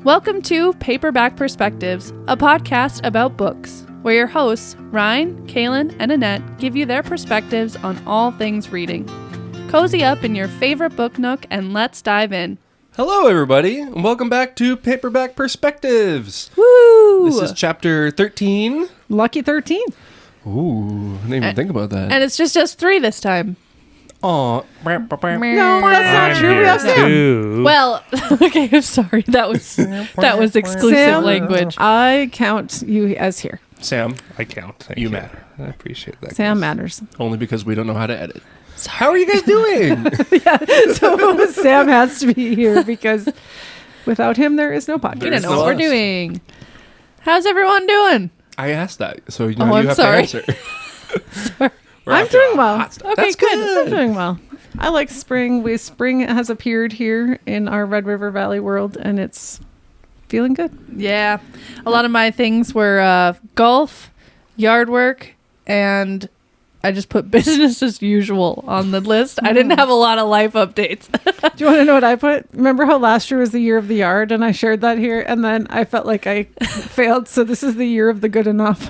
Welcome to Paperback Perspectives, a podcast about books, where your hosts, Ryan, Kaylin, and Annette, give you their perspectives on all things reading. Cozy up in your favorite book nook and let's dive in. Hello, everybody, and welcome back to Paperback Perspectives. Woo! This is chapter 13. Lucky 13. Ooh, I didn't even think about that. And it's just us three this time. Aw. No, that's not true. We have Sam. Well, okay, I'm sorry. That was exclusive Sam, language. I count you as here. Sam, I count. Thank you you. matter. I appreciate that. Sam guys. matters. Only because we don't know how to edit. How are you guys doing? So Sam has to be here because without him, there is no podcast. You don't know what we're doing. How's everyone doing? I asked that, so you I'm have sorry. to answer. Sorry. I'm doing well. Okay, That's good. I'm doing well. I like spring. Spring has appeared here in our Red River Valley world, and it's feeling good. Yeah. A lot of my things were golf, yard work, and I just put business as usual on the list. I didn't have a lot of life updates. Do you want to know what I put? Remember how last year was the year of the yard, and I shared that here, and then I felt like I failed, so this is the year of the good enough.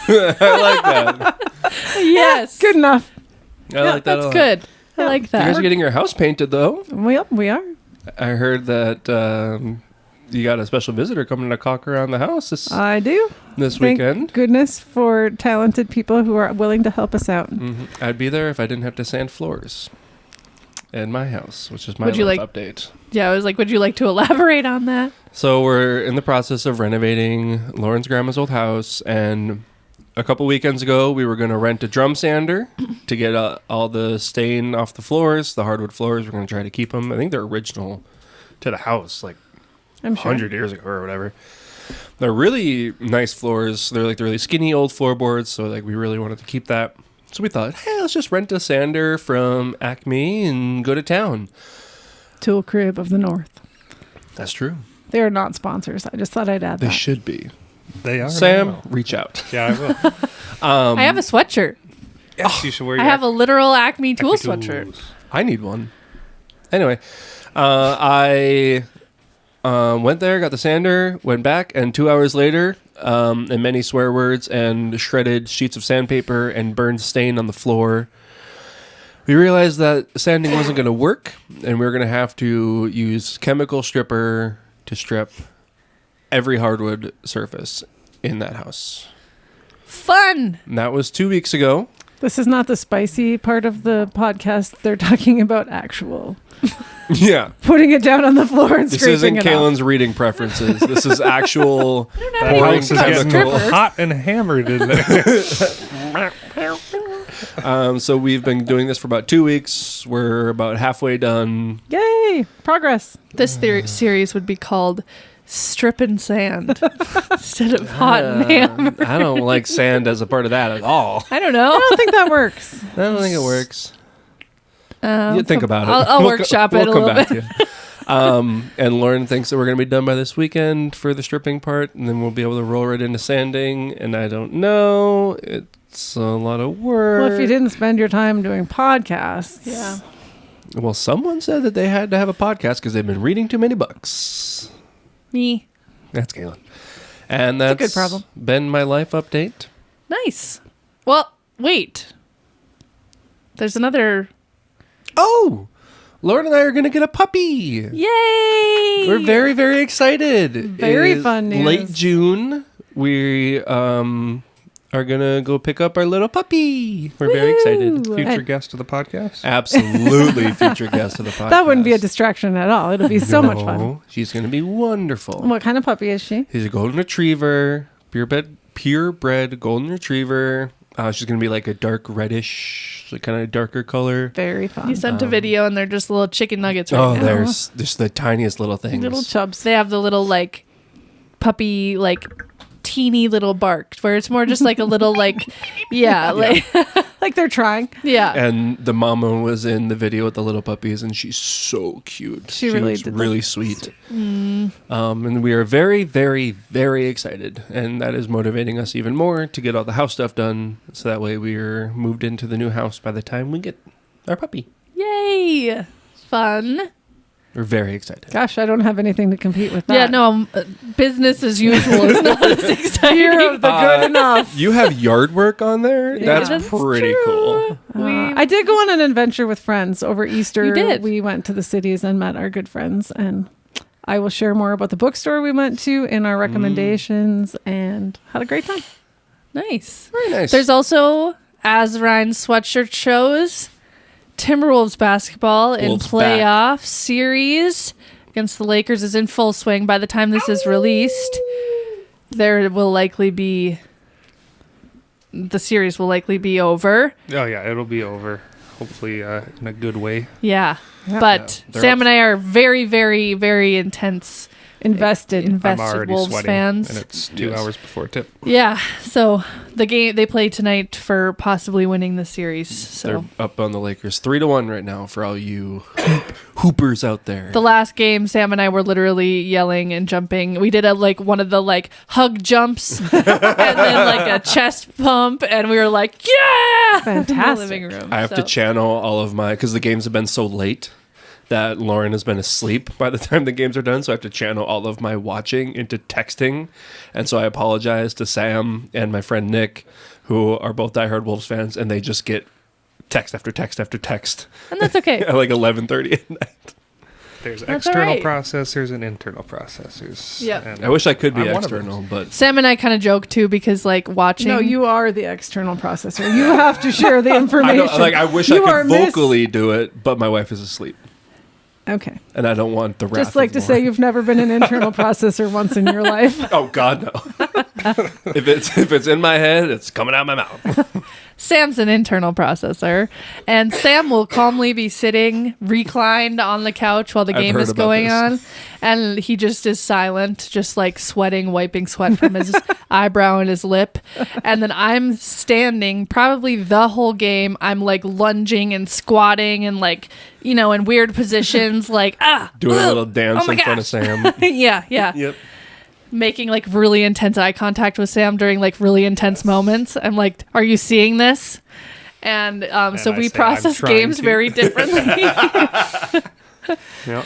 I like that. Yes. Good enough. I like that a That's lot. good. I like You guys that. are getting your house painted, though. We are. I heard that you got a special visitor coming to caulk around the house this I do. weekend. Thank goodness for talented people who are willing to help us out. I'd be there if I didn't have to sand floors in my house, which is my Would you life like- update. Yeah, I was like, would you like to elaborate on that? So we're in the process of renovating Lauren's grandma's old house, and a couple weekends ago we were going to rent a drum sander to get all the stain off the floors, the hardwood floors. We're going to try to keep them. I think they're original to the house, like I'm sure. 100 years ago or whatever. They're really nice floors. They're like the really skinny old floorboards, so like we really wanted to keep that. So we thought, hey, let's just rent a sander from Acme and go to town. Tool Crib of the North. That's true. They are not sponsors. I just thought I'd add They that. should be. They are. Sam, now. reach out. Yeah, I will. I have a sweatshirt. Yes, you should wear I your have a literal Acme tool Acme sweatshirt. tools. I need one. Anyway, I went there, got the sander, went back, and 2 hours later, and many swear words and shredded sheets of sandpaper and burned stain on the floor, we realized that sanding wasn't going to work, and we were going to have to use chemical stripper to strip every hardwood surface in that house. Fun. And that was 2 weeks ago. This is not the spicy part of the podcast. They're talking about actual Yeah. putting it down on the floor and This scraping isn't it Kaylin's reading preferences. This is actual That pouring house is getting chemical. hot and hammered in there. So we've been doing this for about 2 weeks. We're about halfway done. Yay! Progress. This series would be called Strip and Sand instead of Hot and Ham. I don't like sand as a part of that at all. I don't know. I don't think that works. I don't think it works. You think about it. I'll workshop it a little bit. to you. And Lauren thinks that we're going to be done by this weekend for the stripping part, and then we'll be able to roll right into sanding. And I don't know. It's a lot of work. Well, if you didn't spend your time doing podcasts. Yeah. Well, someone said that they had to have a podcast because they've been reading too many books. Me. That's Kaylin. And that's a good problem. been my life update. Nice. Well, wait. There's another. Oh, Lauren and I are going to get a puppy. Yay! We're very, very excited. Very It's fun news. Late June, we are going to go pick up our little puppy. We're very excited. Woo! Future And guest of the podcast. Absolutely future guest of the podcast. that wouldn't be a distraction at all. It'll be so much fun. No, she's going to be wonderful. What kind of puppy is she? She's a golden retriever, purebred golden retriever. She's going to be like a dark reddish, like kind of darker color. Very fun. You sent a video and they're just little chicken nuggets right now. There's the tiniest little things. Little chubs. They have the little like puppy like teeny little bark where it's more just like a little like like Like they're trying. yeah. And the mama was in the video with the little puppies, and she's so cute. She really was did that. really sweet. And we are very, very, very excited, and that is motivating us even more to get all the house stuff done, so that way we are moved into the new house by the time we get our puppy. Yay! Fun. We're very excited. Gosh, I don't have anything to compete with that. Yeah, no, business as usual is not as exciting. Year of the good enough. You have yard work on there? Yeah. That's pretty cool. I did go on an adventure with friends over Easter. You did. We went to the cities and met our good friends, and I will share more about the bookstore we went to in our recommendations and had a great time. Nice. Very nice. There's also, as Ryan's sweatshirt shows, Timberwolves basketball in Wolves playoff series against the Lakers is in full swing. By the time this is released, the series will likely be over. Oh yeah, it'll be over. Hopefully in a good way. Yeah. Yeah. But Yeah, Sam and I are very, very, very invested I'm already Wolves sweating, fans. and it's 2 hours before tip. Yeah. So the game they play tonight for possibly winning the series. So They're up on the Lakers 3-1 right now for all you hoopers out there. the last game, Sam and I were literally yelling and jumping. We did one of the hug jumps and then a chest pump, and we were like, yeah, Fantastic. in the living room. I have to channel all of my, because the games have been so late that Lauren has been asleep by the time the games are done, so I have to channel all of my watching into texting. And so I apologize to Sam and my friend Nick, who are both diehard Wolves fans, and they just get text after text after text and that's okay. at 11:30 at night. There's That's external all right. processors and internal processors. Yep. and I wish I could be I'm one of external, but Sam and I kind of joke too because watching. No, you are the external processor. You have to share the I information. know, I wish You I are could vocally do it, but my wife is asleep, Okay. and I don't want the wrath. Just like of to say Lauren. you've never been an internal processor once in your life. Oh God, no! if it's in my head, it's coming out my mouth. Sam's an internal processor, and Sam will calmly be sitting reclined on the couch while the I've game heard is about going this. on, and he just is silent, just sweating, wiping sweat from his eyebrow and his lip. And then I'm standing probably the whole game. I'm lunging and squatting and in weird positions, Doing a little dance my in front of gosh. Sam. yeah. Yep. Making really intense eye contact with Sam during really intense moments. I'm like, are you seeing this? And so I we say, process "I'm trying games to." very differently. Yeah.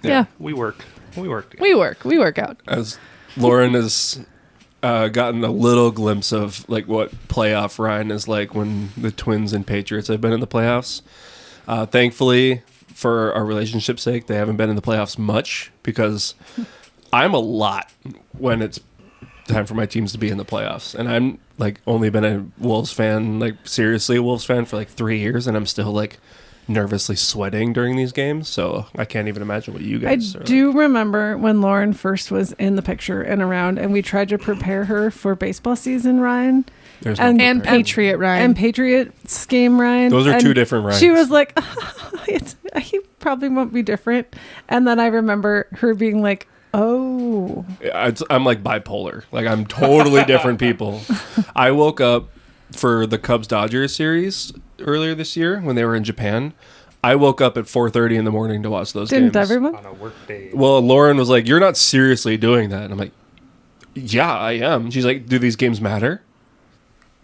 Yeah. We work. together. We work out. As Lauren has gotten a little glimpse of what playoff Ryan is like when the Twins and Patriots have been in the playoffs. Thankfully, for our relationship's sake, they haven't been in the playoffs much because I'm a lot when it's time for my teams to be in the playoffs. And I'm only been a Wolves fan, seriously a Wolves fan for 3 years, and I'm still nervously sweating during these games. So I can't even imagine what you I guys are do remember when Lauren first was in the picture and around, and we tried to prepare her for baseball season, Ryan. There's and- And preparing. Patriot Ryan. And Patriots game, Ryan. Those are and two different Ryans. She was like, he probably won't be different. And then I remember her being like, oh. I'm bipolar. I'm totally different people. I woke up for the Cubs-Dodgers series earlier this year when they were in Japan. I woke up at 4:30 in the morning to watch those Didn't games. everyone? On a work day. Well, Lauren was like, "You're not seriously doing that." And I'm like, "Yeah, I am." She's like, "Do these games matter?"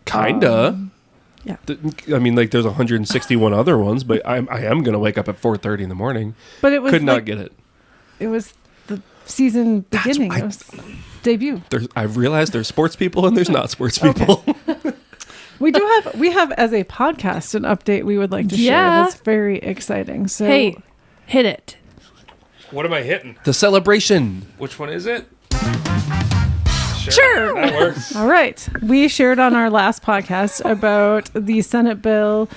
Kinda. Yeah. I mean, there's 161 other ones, but I am gonna wake up at 4:30 in the morning. But it was Could not get it. It was the season beginning. why- It was debut. I've realized there's sports people and there's not sports people. We have as a podcast an update we would like to share. Yeah. That's very exciting. So Hey, hit it. What am I hitting? The celebration. Which one is it? Sure. That works. all right. We shared on our last podcast about the Senate bill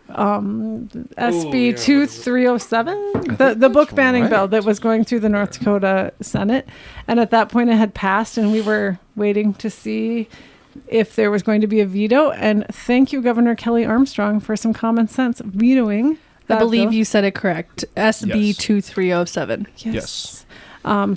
SB yeah, 2307, the book banning right. bill that was going through the North Dakota Senate. And at that point it had passed and we were waiting to see if there was going to be a veto. And thank you, Governor Kelly Armstrong, for some common sense vetoing I that believe bill. you said it correct. SB Yes. 2307. Yes.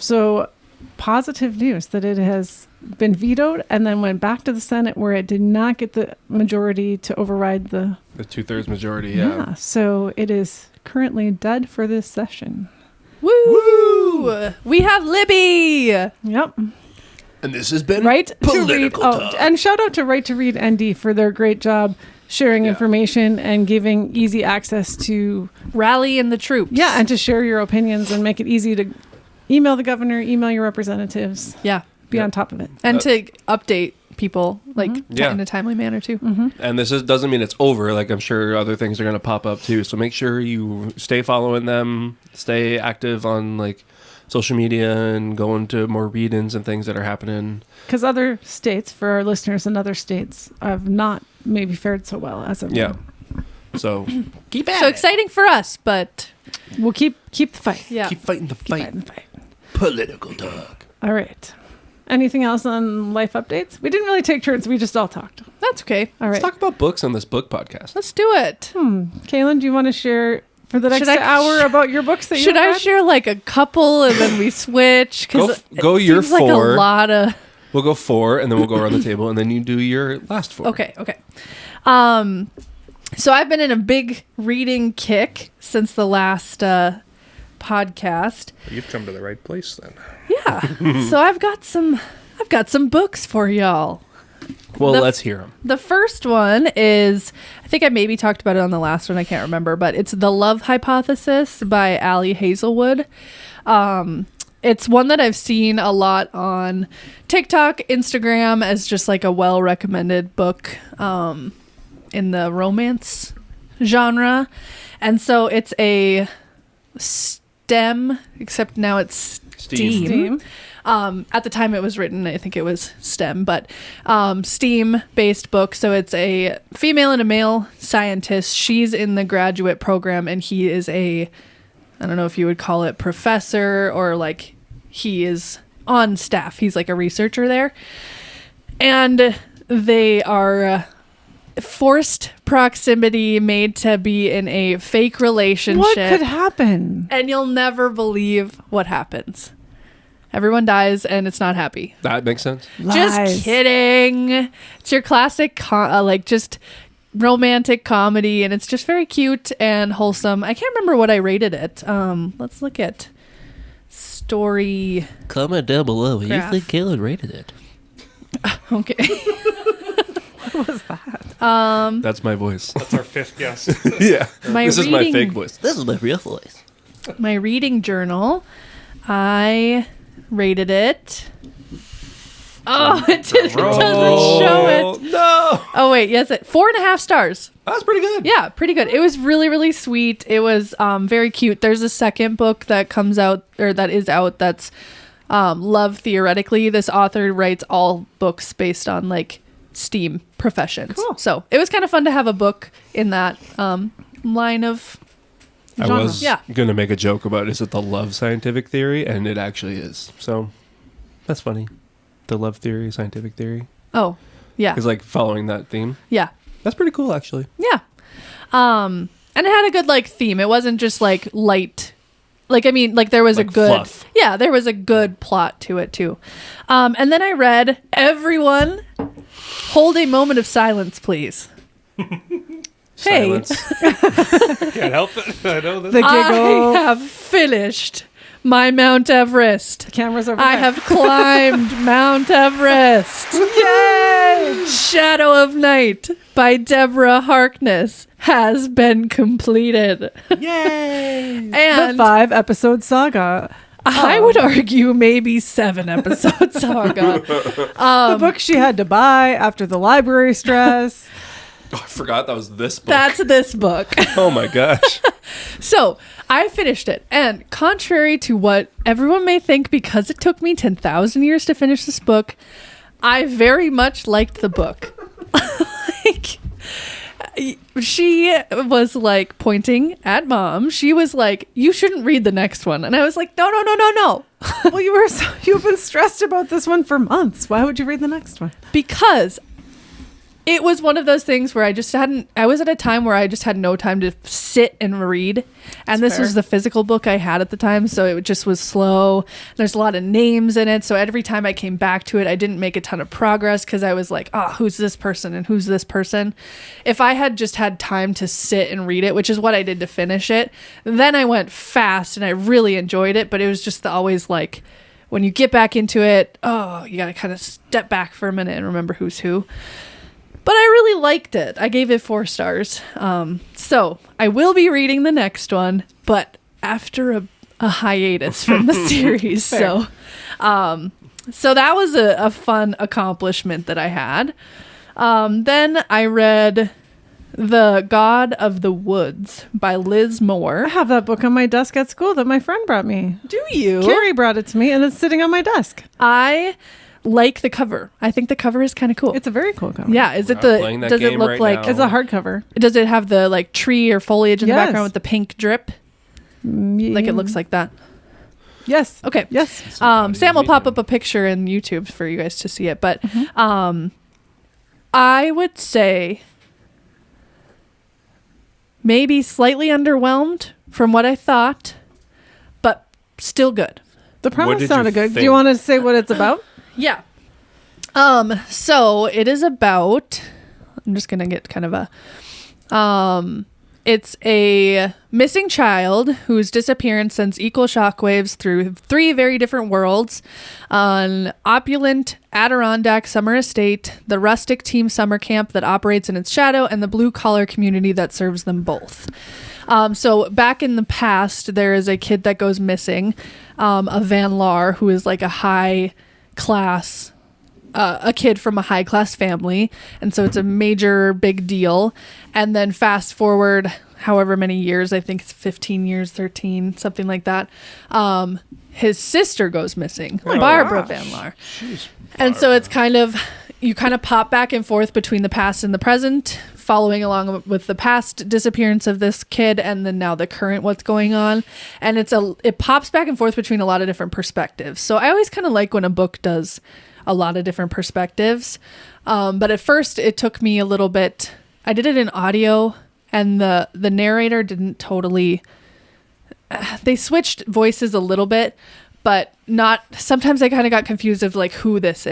So positive news that it has been vetoed and then went back to the Senate where it did not get the majority to override the... The 2/3 majority. Yeah. So it is currently dead for this session. Woo! We have Libby. Yep. And this has been Right to read. Political Oh, Talk. and shout out to Right to Read ND for their great job sharing Yeah. information and giving easy access to Rally in the troops. and to share your opinions and make it easy to email the governor, email your representatives, Yeah. be Yep. on top of it. And to update people Yeah. in a timely manner too. And this doesn't mean it's over. Like, I'm sure other things are going to pop up too. So make sure you stay following them, stay active on like social media, and going to more read-ins and things that are happening. Because other states, for our listeners in other states, have not maybe fared so well as of Yeah. now. So keep at So it. exciting for us, but We'll keep the fight. yeah. Keep fighting the Keep fight. fighting the fight. Political talk. All right. Anything else on life updates? We didn't really take turns. We just all talked. That's okay. All Let's right. talk about books on this book podcast. Let's do it. Kaylin, do you want to share for the next Should I- hour about your books that Should you I read? share like a couple and then we switch? Go it your seems like a 4. lot of. We'll go 4, and then we'll go around the table, and then you do your last 4. Okay. So I've been in a big reading kick since the last podcast. You've come to the right place then. Yeah. So I've got some books for y'all. Well, The- let's hear them. The first one is, I think I maybe talked about it on the last one, I can't remember, but it's The Love Hypothesis by Allie Hazelwood. It's one that I've seen a lot on TikTok, Instagram as just like a well-recommended book in the romance genre. And so it's a STEM, except now it's STEAM. At the time it was written, I think it was STEM, but STEAM-based book. So it's a female and a male scientist. She's in the graduate program, and he is I don't know if you would call it professor, or like he is on staff. He's like a researcher there. And they are forced proximity, made to be in a fake relationship. What could happen? And you'll never believe what happens. Everyone dies and it's not happy. That makes sense. Lies. Just kidding. It's your classic, like just romantic comedy, and it's just very cute and wholesome. I can't remember what I rated it. Let's look at story. Comment down below what you Graph. think Kaylin rated it. Okay. What was that? That's my voice. That's our 5th guess. Yeah. My This is my reading- fake voice. This is my real voice. My reading journal, I rated it. Oh, it doesn't show it. No. Oh wait, yes, 4.5 stars. That's pretty good. Yeah, pretty good. It was really, really sweet. It was very cute. There's a second book that comes out, or that is out, that's Love Theoretically. This author writes all books based on like STEAM professions. Cool. So it was kind of fun to have a book in that line of I genre. was Yeah. going to make a joke about, is it the love scientific theory? And it actually is. So that's funny. The love theory, scientific theory. Oh, yeah. Is like following that theme. Yeah. That's pretty cool, actually. Yeah. And it had a good like theme. It wasn't just like light. Like, I mean, like there was Like a good, fluff. yeah, there was a good plot to it too. And then I read, everyone hold a moment of silence, please. Hey, Silence. Can't help it. I know this. The giggle. I have finished my Mount Everest. The camera's over I there. have climbed Mount Everest. Yay! Shadow of Night by Deborah Harkness has been completed. Yay! the And 5-episode saga. I would argue maybe 7 episode saga. The book she had to buy after the library stress. Oh, I forgot that was this book. That's this book. Oh my gosh. So I finished it. And contrary to what everyone may think, because it took me 10,000 years to finish this book, I very much liked the book. Like, she was like pointing at Mom. She was like, you shouldn't read the next one. And I was like, no. Well, you've been stressed about this one for months. Why would you read the next one? Because it was one of those things where I was at a time where I just had no time to sit and read. And this was the physical book I had at the time. So it just was slow. There's a lot of names in it. So every time I came back to it, I didn't make a ton of progress because I was like, oh, who's this person and who's this person? If I had just had time to sit and read it, which is what I did to finish it, then I went fast and I really enjoyed it. But it was just always like, when you get back into it, oh, you got to kind of step back for a minute and remember who's who. But I really liked it. I gave it 4 stars. So I will be reading the next one, but after a hiatus from the series. So that was a fun accomplishment that I had. Then I read The God of the Woods by Liz Moore. I have that book on my desk at school that my friend brought me. Do you? Carrie brought it to me, and it's sitting on my desk. I like the cover. I think the cover is kind of cool. It's a very cool cover. Yeah, is it We're not playing that does it game look right like now. It's a hardcover. does it have the like tree or foliage in the Yes. background with the pink drip? Like it looks like that. Yes. Okay. Yes. Sam will pop up a picture in YouTube for you guys to see it, but I would say maybe slightly underwhelmed from what I thought, but still good. The What premise did you sounded good. Do think? you want to say what it's about? Yeah. So it is about, I'm just going to get kind of it's a missing child whose disappearance sends equal shockwaves through 3 very different worlds: an opulent Adirondack summer estate, the rustic team summer camp that operates in its shadow, and the blue-collar community that serves them both. So back in the past, there is a kid that goes missing, a Van Laar, who is like a high-class a kid from a high class family, and so it's a major big deal. And then fast forward however many years, I think it's 15 years, 13, something like that, his sister goes missing, Barbara Van Laar. And so it's you kind of pop back and forth between the past and the present, following along with the past disappearance of this kid and then now the current what's going on. And it pops back and forth between a lot of different perspectives. So I always kind of like when a book does a lot of different perspectives. But at first it took me a little bit. I did it in audio, and the narrator didn't totally, they switched voices a little bit, but not, sometimes I kind of got confused of like who this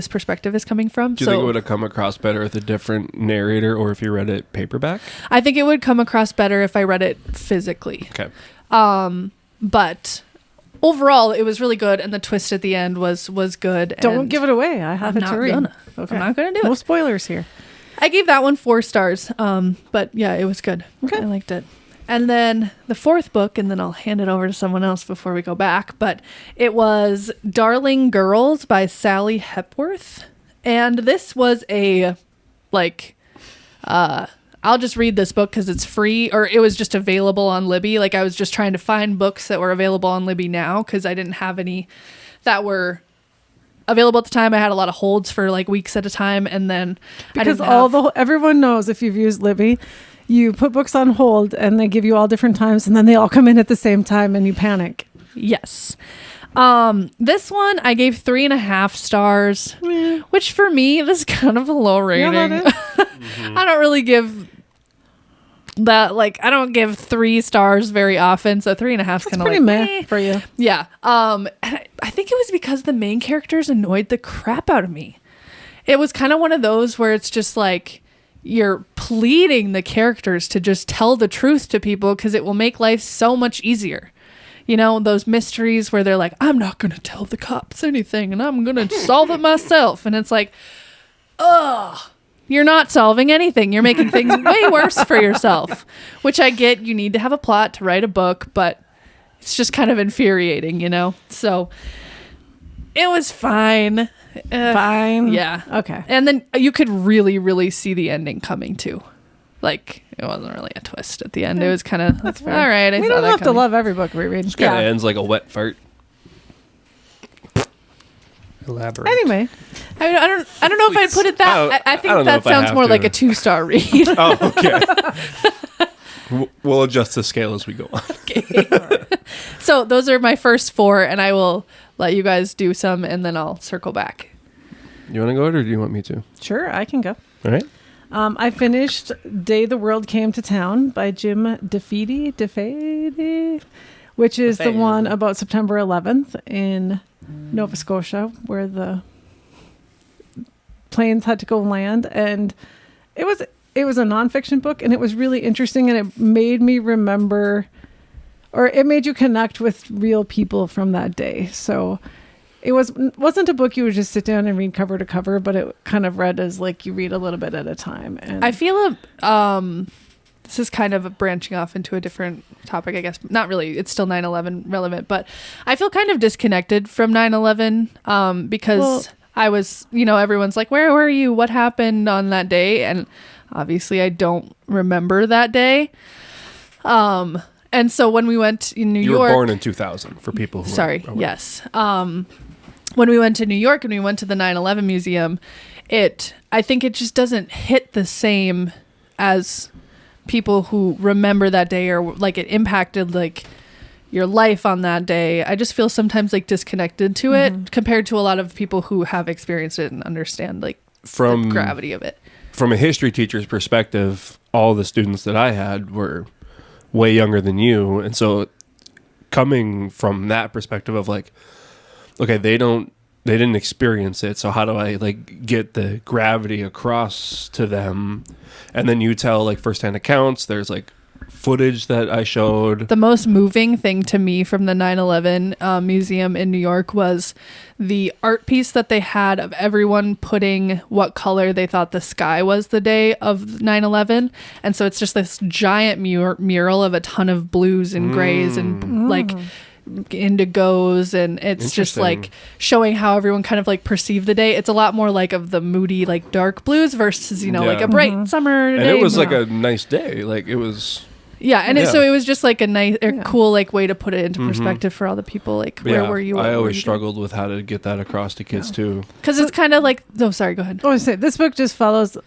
perspective is coming from. Do you think it would have come across better with a different narrator or if you read it paperback? I think it would come across better if I read it physically. Okay. But overall, it was really good, and the twist at the end was good. Don't and give it away. I have I'm it to not read. gonna. Okay. I'm not gonna do No it. spoilers here. I gave that one 4 stars. But yeah, it was good. Okay. I liked it. And then the 4th book, and then I'll hand it over to someone else before we go back. But it was Darling Girls by Sally Hepworth, and this was I'll just read this book because it's free, or it was just available on Libby. Like I was just trying to find books that were available on Libby now because I didn't have any that were available at the time. I had a lot of holds for like weeks at a time, and then Because everyone knows if you've used Libby, you put books on hold and they give you all different times, and then they all come in at the same time and you panic. Yes. This one I gave 3.5 stars, Yeah. which for me, this is kind of a low rating. Yeah, that is. I don't really give that, like, I don't give 3 stars very often, so 3.5 is It's kind of pretty like, meh for you. yeah. And I think it was because the main characters annoyed the crap out of me. It was kind of one of those where it's just like you're pleading the characters to just tell the truth to people because it will make life so much easier. You know, those mysteries where they're like, I'm not going to tell the cops anything and I'm going to solve it myself. And it's like, ugh, you're not solving anything. You're making things way worse for yourself, which I get. You need to have a plot to write a book, but it's just kind of infuriating, you know? So it was fine. Fine. Yeah. Okay. And then you could really, really see the ending coming too. Like, it wasn't really a twist at the end. It was kind of, That's fair. all right. I We saw don't that have to coming. love every book we read. Kind of ends like a wet fart. Elaborate. Anyway, I don't know if I'd put it that. I I think don't know that if I sounds have more to. like a 2-star read. Oh, okay. We'll adjust the scale as we go on. So those are my first 4, and I will let you guys do some, and then I'll circle back. You want to go or do you want me to? sure, I can go. All right. I finished Day the World Came to Town by Jim DeFede, which is the one about September 11th in Nova Scotia, where the planes had to go land. And it was a nonfiction book, and it was really interesting, and it made me remember, or it made you connect with real people from that day. So it wasn't a book you would just sit down and read cover to cover, but it kind of read as like you read a little bit at a time. And I feel this is kind of branching off into a different topic, I guess. Not really. It's still 9/11 relevant, but I feel kind of disconnected from 9/11 because I was, everyone's like, where were you? What happened on that day? And obviously I don't remember that day. And so when we went in New York... You were born in 2000 for people who Sorry, are aware. yes. When we went to New York and we went to the 9/11 museum, I think it just doesn't hit the same as people who remember that day or like it impacted like your life on that day. I just feel sometimes like disconnected to it compared to a lot of people who have experienced it and understand like the gravity of it. From a history teacher's perspective, all the students that I had were way younger than you. And so coming from that perspective of like, okay, they didn't experience it. So how do I like get the gravity across to them? And then you tell like firsthand accounts. There's like footage that I showed. The most moving thing to me from the 9/11 museum in New York was the art piece that they had of everyone putting what color they thought the sky was the day of 9/11. And so it's just this giant mural of a ton of blues and grays and like indigos, and it's just like showing how everyone kind of like perceived the day. It's a lot more like of the moody like dark blues versus like a bright summer day. And it was like a nice day. Like it was so it was just like a nice cool like way to put it into perspective for all the people like where were you? I always struggled with how to get that across to kids too, because it's kind of like sorry, go ahead. I was say this book just follows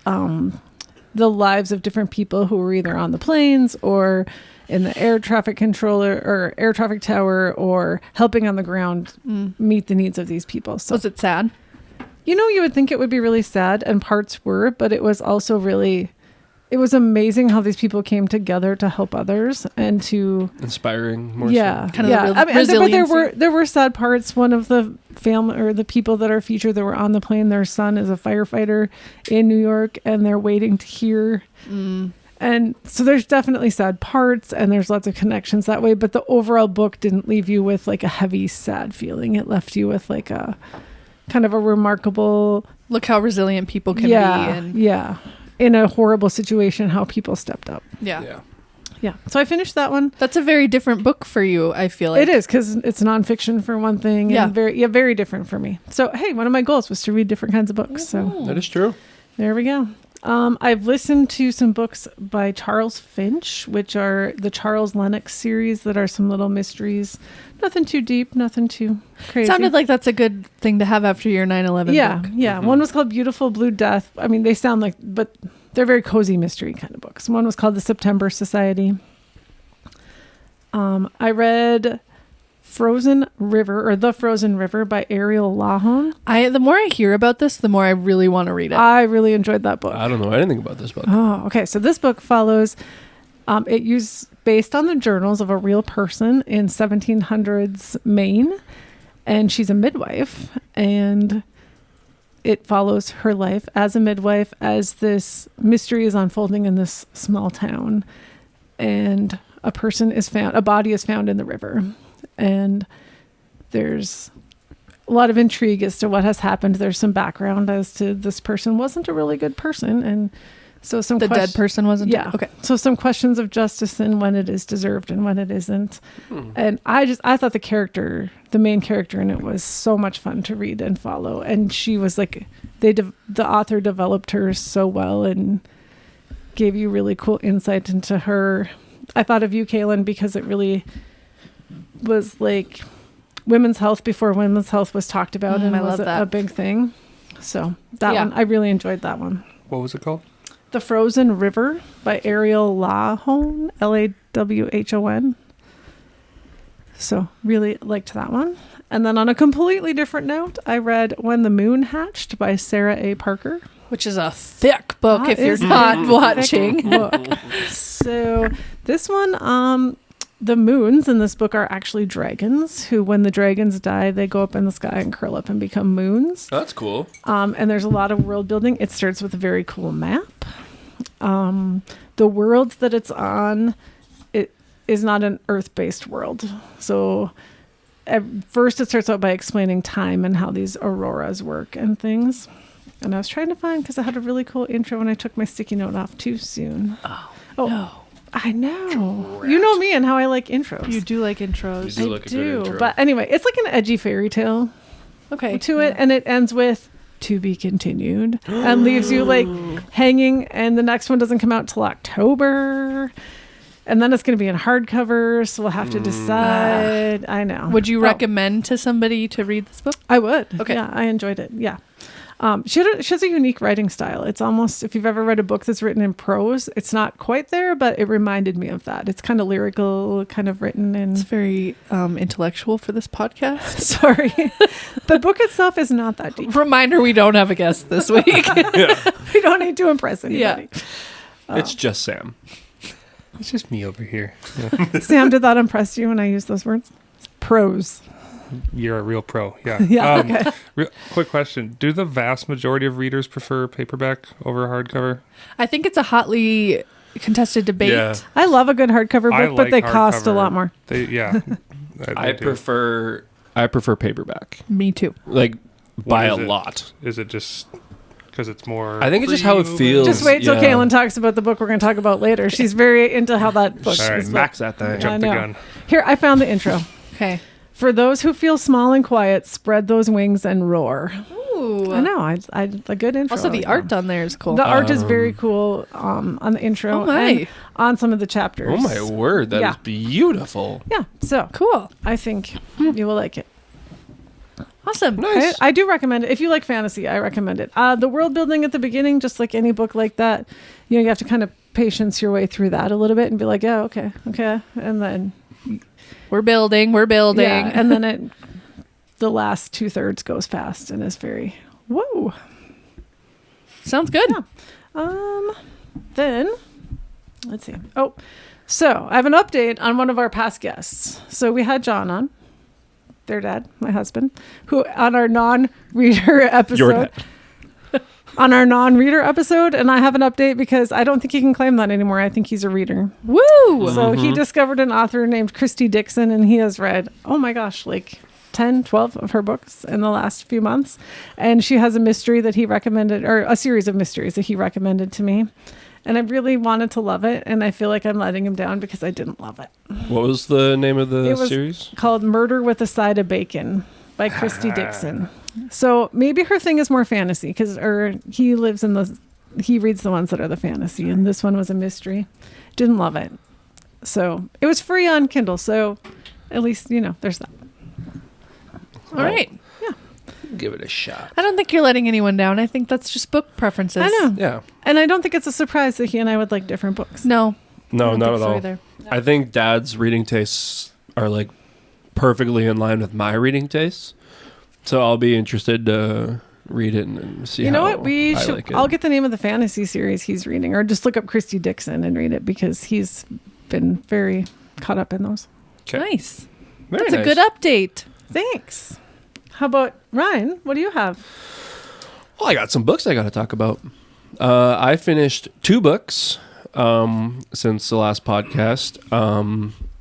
the lives of different people who were either on the planes or in the air traffic controller or air traffic tower or helping on the ground meet the needs of these people. So was it sad? You would think it would be really sad, and parts were, but it was also it was amazing how these people came together to help others and to inspiring more. Kind of the resilience. But there were sad parts. One of the family or the people that are featured that were on the plane, their son is a firefighter in New York, and they're waiting to hear. And so there's definitely sad parts and there's lots of connections that way, but the overall book didn't leave you with like a heavy, sad feeling. It left you with like a kind of a remarkable... Look how resilient people can be. And in a horrible situation, how people stepped up. Yeah. So I finished that one. That's a very different book for you, I feel like. It is, because it's nonfiction for one thing. And very different for me. So, hey, one of my goals was to read different kinds of books. So that is true. There we go. I've listened to some books by Charles Finch, which are the Charles Lennox series that are some little mysteries. Nothing too deep, nothing too crazy. Sounded like that's a good thing to have after your 9/11 book. Yeah. One was called Beautiful Blue Death. I mean, they sound like, but they're very cozy mystery kind of books. One was called The September Society. I read The Frozen River by Ariel Lahone. The more I hear about this, the more I really want to read it. I really enjoyed that book. I don't know anything about this book. Oh, okay. So this book follows, based on the journals of a real person in 1700s Maine, and she's a midwife, and it follows her life as a midwife as this mystery is unfolding in this small town, and a body is found in the river. And there's a lot of intrigue as to what has happened. There's some background as to this person wasn't a really good person. And so dead person wasn't? Yeah. Okay. So some questions of justice and when it is deserved and when it isn't. And I thought the main character in it was so much fun to read and follow. And she was like, the author developed her so well and gave you really cool insight into her. I thought of you, Kaylin, because it really was like women's health before women's health was talked about and was a big thing. So that one, I really enjoyed that one. What was it called? The Frozen River by Ariel Lahone, Lawhon. So really liked that one. And then on a completely different note, I read When the Moon Hatched by Sarah A. Parker. Which is a thick book if you're not watching. Book. So this one, the moons in this book are actually dragons who, when the dragons die, they go up in the sky and curl up and become moons. That's cool. And there's a lot of world building. It starts with a very cool map. The world that it's on, it is not an Earth-based world. So at first it starts out by explaining time and how these auroras work and things. And I was trying to find, because I had a really cool intro and I took my sticky note off too soon. Oh no. I know. You know me and how I like intros. You do like intros. You do like a good intro. But anyway, it's like an edgy fairy tale Okay. to it, and it ends with "to be continued" and leaves you like hanging. And the next one doesn't come out till October, and then it's going to be in hardcover, so we'll have to decide. I know. Would you recommend to somebody to read this book? I would. Okay. Yeah, I enjoyed it. Yeah. She has a unique writing style. It's almost, if you've ever read a book that's written in prose, it's not quite there, but it reminded me of that. It's kind of lyrical, kind of written in... It's very intellectual for this podcast. Sorry. The book itself is not that deep. Reminder, we don't have a guest this week. We don't need to impress anybody. It's just Sam. It's just me over here. Sam, did that impress you when I used those words? Prose. You're a real pro. Yeah. Yeah, okay. Quick question. Do the vast majority of readers prefer paperback over hardcover? I think it's a hotly contested debate. Yeah. I love a good hardcover book, I but like they cost a hardcover. lot more. I prefer paperback. Me too. Like by a is it? lot. Is it just because it's more... I think it's just how it free feels. Just wait till yeah. Kaylin talks about the book we're going to talk about later. She's very into how that book Sorry, is built. Max that thing. I Jump the know. gun. Here, I found the intro. Okay. For those who feel small and quiet, spread those wings and roar. Ooh. I know. I a good intro. Also, the art on there is cool. The art is very cool on the intro. Oh my. And on some of the chapters. Oh my word, that is Yeah. beautiful. Yeah. So Cool. I think you will like it. Awesome. Nice. I do recommend it. If you like fantasy, I recommend it. The world building at the beginning, just like any book like that, you have to kind of patience your way through that a little bit and be like, yeah, okay, and then We're building. yeah, and then the last 2/3 goes fast and is very whoa. Sounds good. Then let's see. Oh, so I have an update on one of our past guests. So we had John on. Their dad, my husband, who on our non-reader episode. Your dad. On our non-reader episode, and I have an update because I don't think he can claim that anymore. I think he's a reader. Woo! So he discovered an author named Christy Dixon, and he has read, oh my gosh, like 10, 12 of her books in the last few months. And she has a mystery that he recommended, or a series of mysteries that he recommended to me. And I really wanted to love it, and I feel like I'm letting him down because I didn't love it. What was the name of the It was series? called Murder with a Side of Bacon by Christy Dixon. So maybe her thing is more fantasy he reads the ones that are the fantasy, and this one was a mystery. Didn't love it. So it was free on Kindle, so at least, there's that. All right. Give it a shot. I don't think you're letting anyone down. I think that's just book preferences. I know. Yeah. And I don't think it's a surprise that he and I would like different books. No. No, I don't not think at so all. either. I think Dad's reading tastes are like perfectly in line with my reading tastes. So I'll be interested to read it and see. You know how what? We I should. like it. I'll get the name of the fantasy series he's reading, or just look up Christy Dixon and read it because he's been very caught up in those. 'Kay. Nice. Very That's a nice. good update. Thanks. How about Ryan? What do you have? Well, I got some books I got to talk about. I finished 2 books since the last podcast.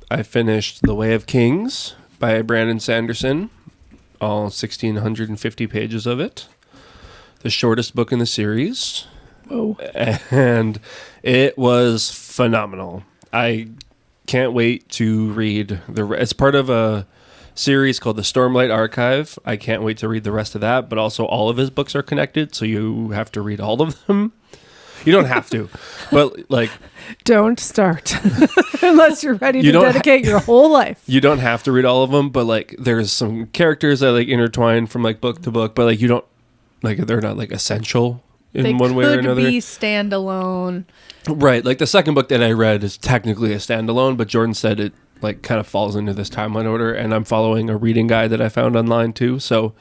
I finished The Way of Kings by Brandon Sanderson, all 1,650 pages of it. The shortest book in the series. Oh, And it was phenomenal. I can't wait to read it's part of a series called the Stormlight Archive. I can't wait to read the rest of that, but also all of his books are connected, so you have to read all of them. You don't have to, but like don't start unless you're ready You to don't dedicate your whole life. you don't have to read all of them, but like there's some characters that like intertwine from like book to book, but like you don't like they're not like essential in They one way or could another. be standalone. Right, like the second book that I read is technically a standalone, but Jordan said it like kind of falls into this timeline order, and I'm following a reading guide that I found online too. So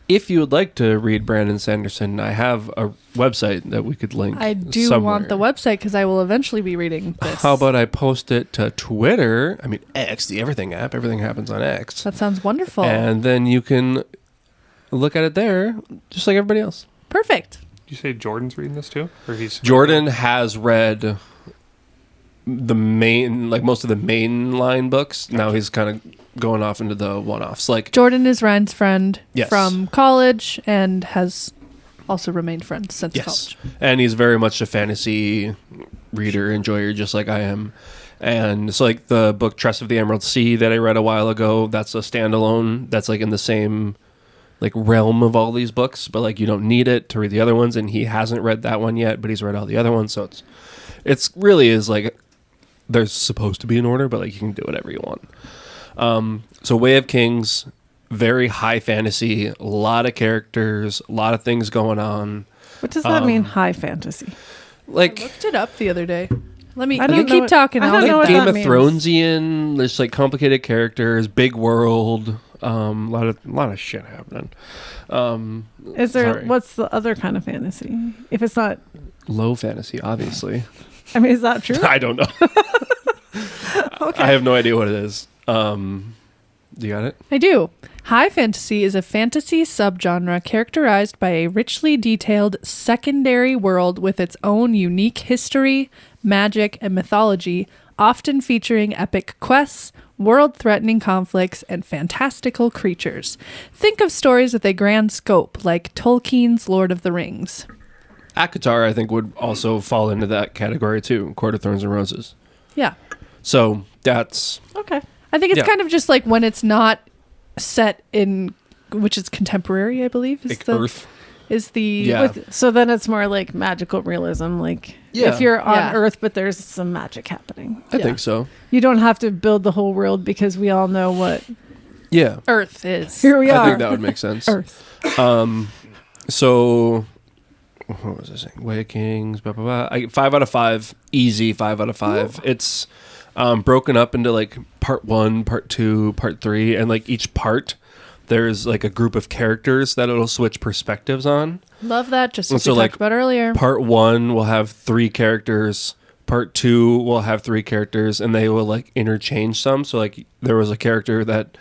if you would like to read Brandon Sanderson, I have a website that we could link. I do somewhere. want the website because I will eventually be reading this. How about I post it to Twitter? I mean, X, the Everything app. Everything happens on X. That sounds wonderful. And then you can look at it there, just like everybody else. Perfect. You say Jordan's reading this too? Or he's Jordan has read the main, like most of the mainline books. Now he's kind of going off into the one-offs. Like Jordan is Ryan's friend Yes. from college and has also remained friends since college. And he's very much a fantasy reader, enjoyer, just like I am. And it's like the book Trust of the Emerald Sea that I read a while ago. That's a standalone. That's like in the same like realm of all these books, but like you don't need it to read the other ones. And he hasn't read that one yet, but he's read all the other ones. So it's really is like there's supposed to be an order, but like you can do whatever you want. So Way of Kings, very high fantasy, a lot of characters, a lot of things going on. What does that mean, high fantasy? Like Looked it up the other day. I You don't know keep what- talking. I I'll don't get know what back. Game that of means. Thronesian. There's like complicated characters, big world, a lot of shit happening. Is there? Sorry. What's the other kind of fantasy? If it's not, Low fantasy, obviously. I mean, is that true? I don't know. Okay. I have no idea what it is. You got it? I do. High fantasy is a fantasy subgenre characterized by a richly detailed secondary world with its own unique history, magic, and mythology, often featuring epic quests, world-threatening conflicts, and fantastical creatures. Think of stories with a grand scope, like Tolkien's Lord of the Rings. Akatar, I think, would also fall into that category too. Court of Thorns and Roses. Yeah. So that's Okay. I think it's Yeah. kind of just like when it's not set in, which is contemporary, I believe. like Earth. Is the Yeah. So then it's more like magical realism. Like Yeah. if you're on Yeah. Earth, but there's some magic happening. I Yeah. think so. You don't have to build the whole world because we all know what. Yeah. Earth is. Here we I are. think that would make sense. Earth. So, what was I saying? Way of Kings, blah, blah, blah. 5 out of 5. Easy 5 out of 5. Ooh. It's broken up into like part 1, part 2, part 3. And like each part, there's like a group of characters that it'll switch perspectives on. Love that. Just And as so, we like, talked about earlier. Part 1 will have 3 characters. Part 2 will have 3 characters. And they will like interchange some. So like there was a character that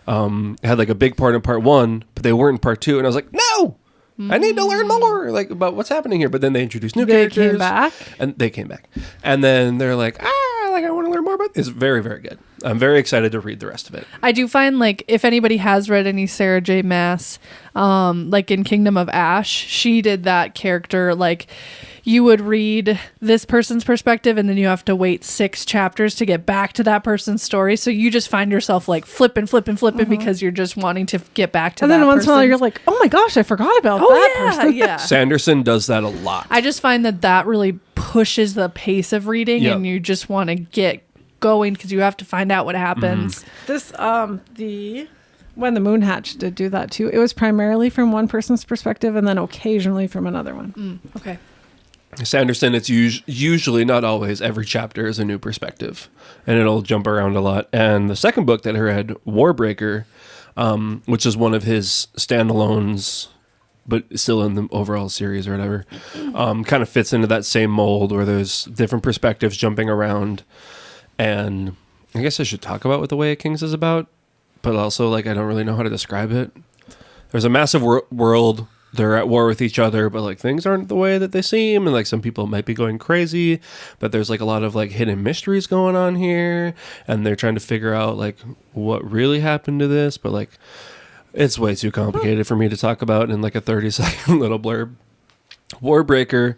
had like a big part in part 1, but they weren't in part 2. And I was like, no! I need to learn more like about what's happening here. But then they introduced new They characters. came back. And they came back. And then they're like, like I want to learn more about this. It's very, very good. I'm very excited to read the rest of it. I do find like if anybody has read any Sarah J. Maas, like in Kingdom of Ash, she did that character like you would read this person's perspective and then you have to wait 6 chapters to get back to that person's story. So you just find yourself like flipping because you're just wanting to get back to And that then once in a while person's- you're like, oh my gosh, I forgot about oh that yeah, person. yeah. Sanderson does that a lot. I just find that really pushes the pace of reading Yep. and you just want to get going because you have to find out what happens. This when the Moon Hatch did do that too, it was primarily from one person's perspective and then occasionally from another one. Okay. Sanderson, it's usually, not always, every chapter is a new perspective. And it'll jump around a lot. And the second book that I read, Warbreaker, which is one of his standalones, but still in the overall series or whatever, kind of fits into that same mold where there's different perspectives jumping around. And I guess I should talk about what The Way of Kings is about, but also like I don't really know how to describe it. There's a massive world. They're at war with each other, but like things aren't the way that they seem, and like some people might be going crazy, but there's like a lot of like hidden mysteries going on here, and they're trying to figure out like what really happened to this, but like it's way too complicated for me to talk about in like a 30-second little blurb. Warbreaker,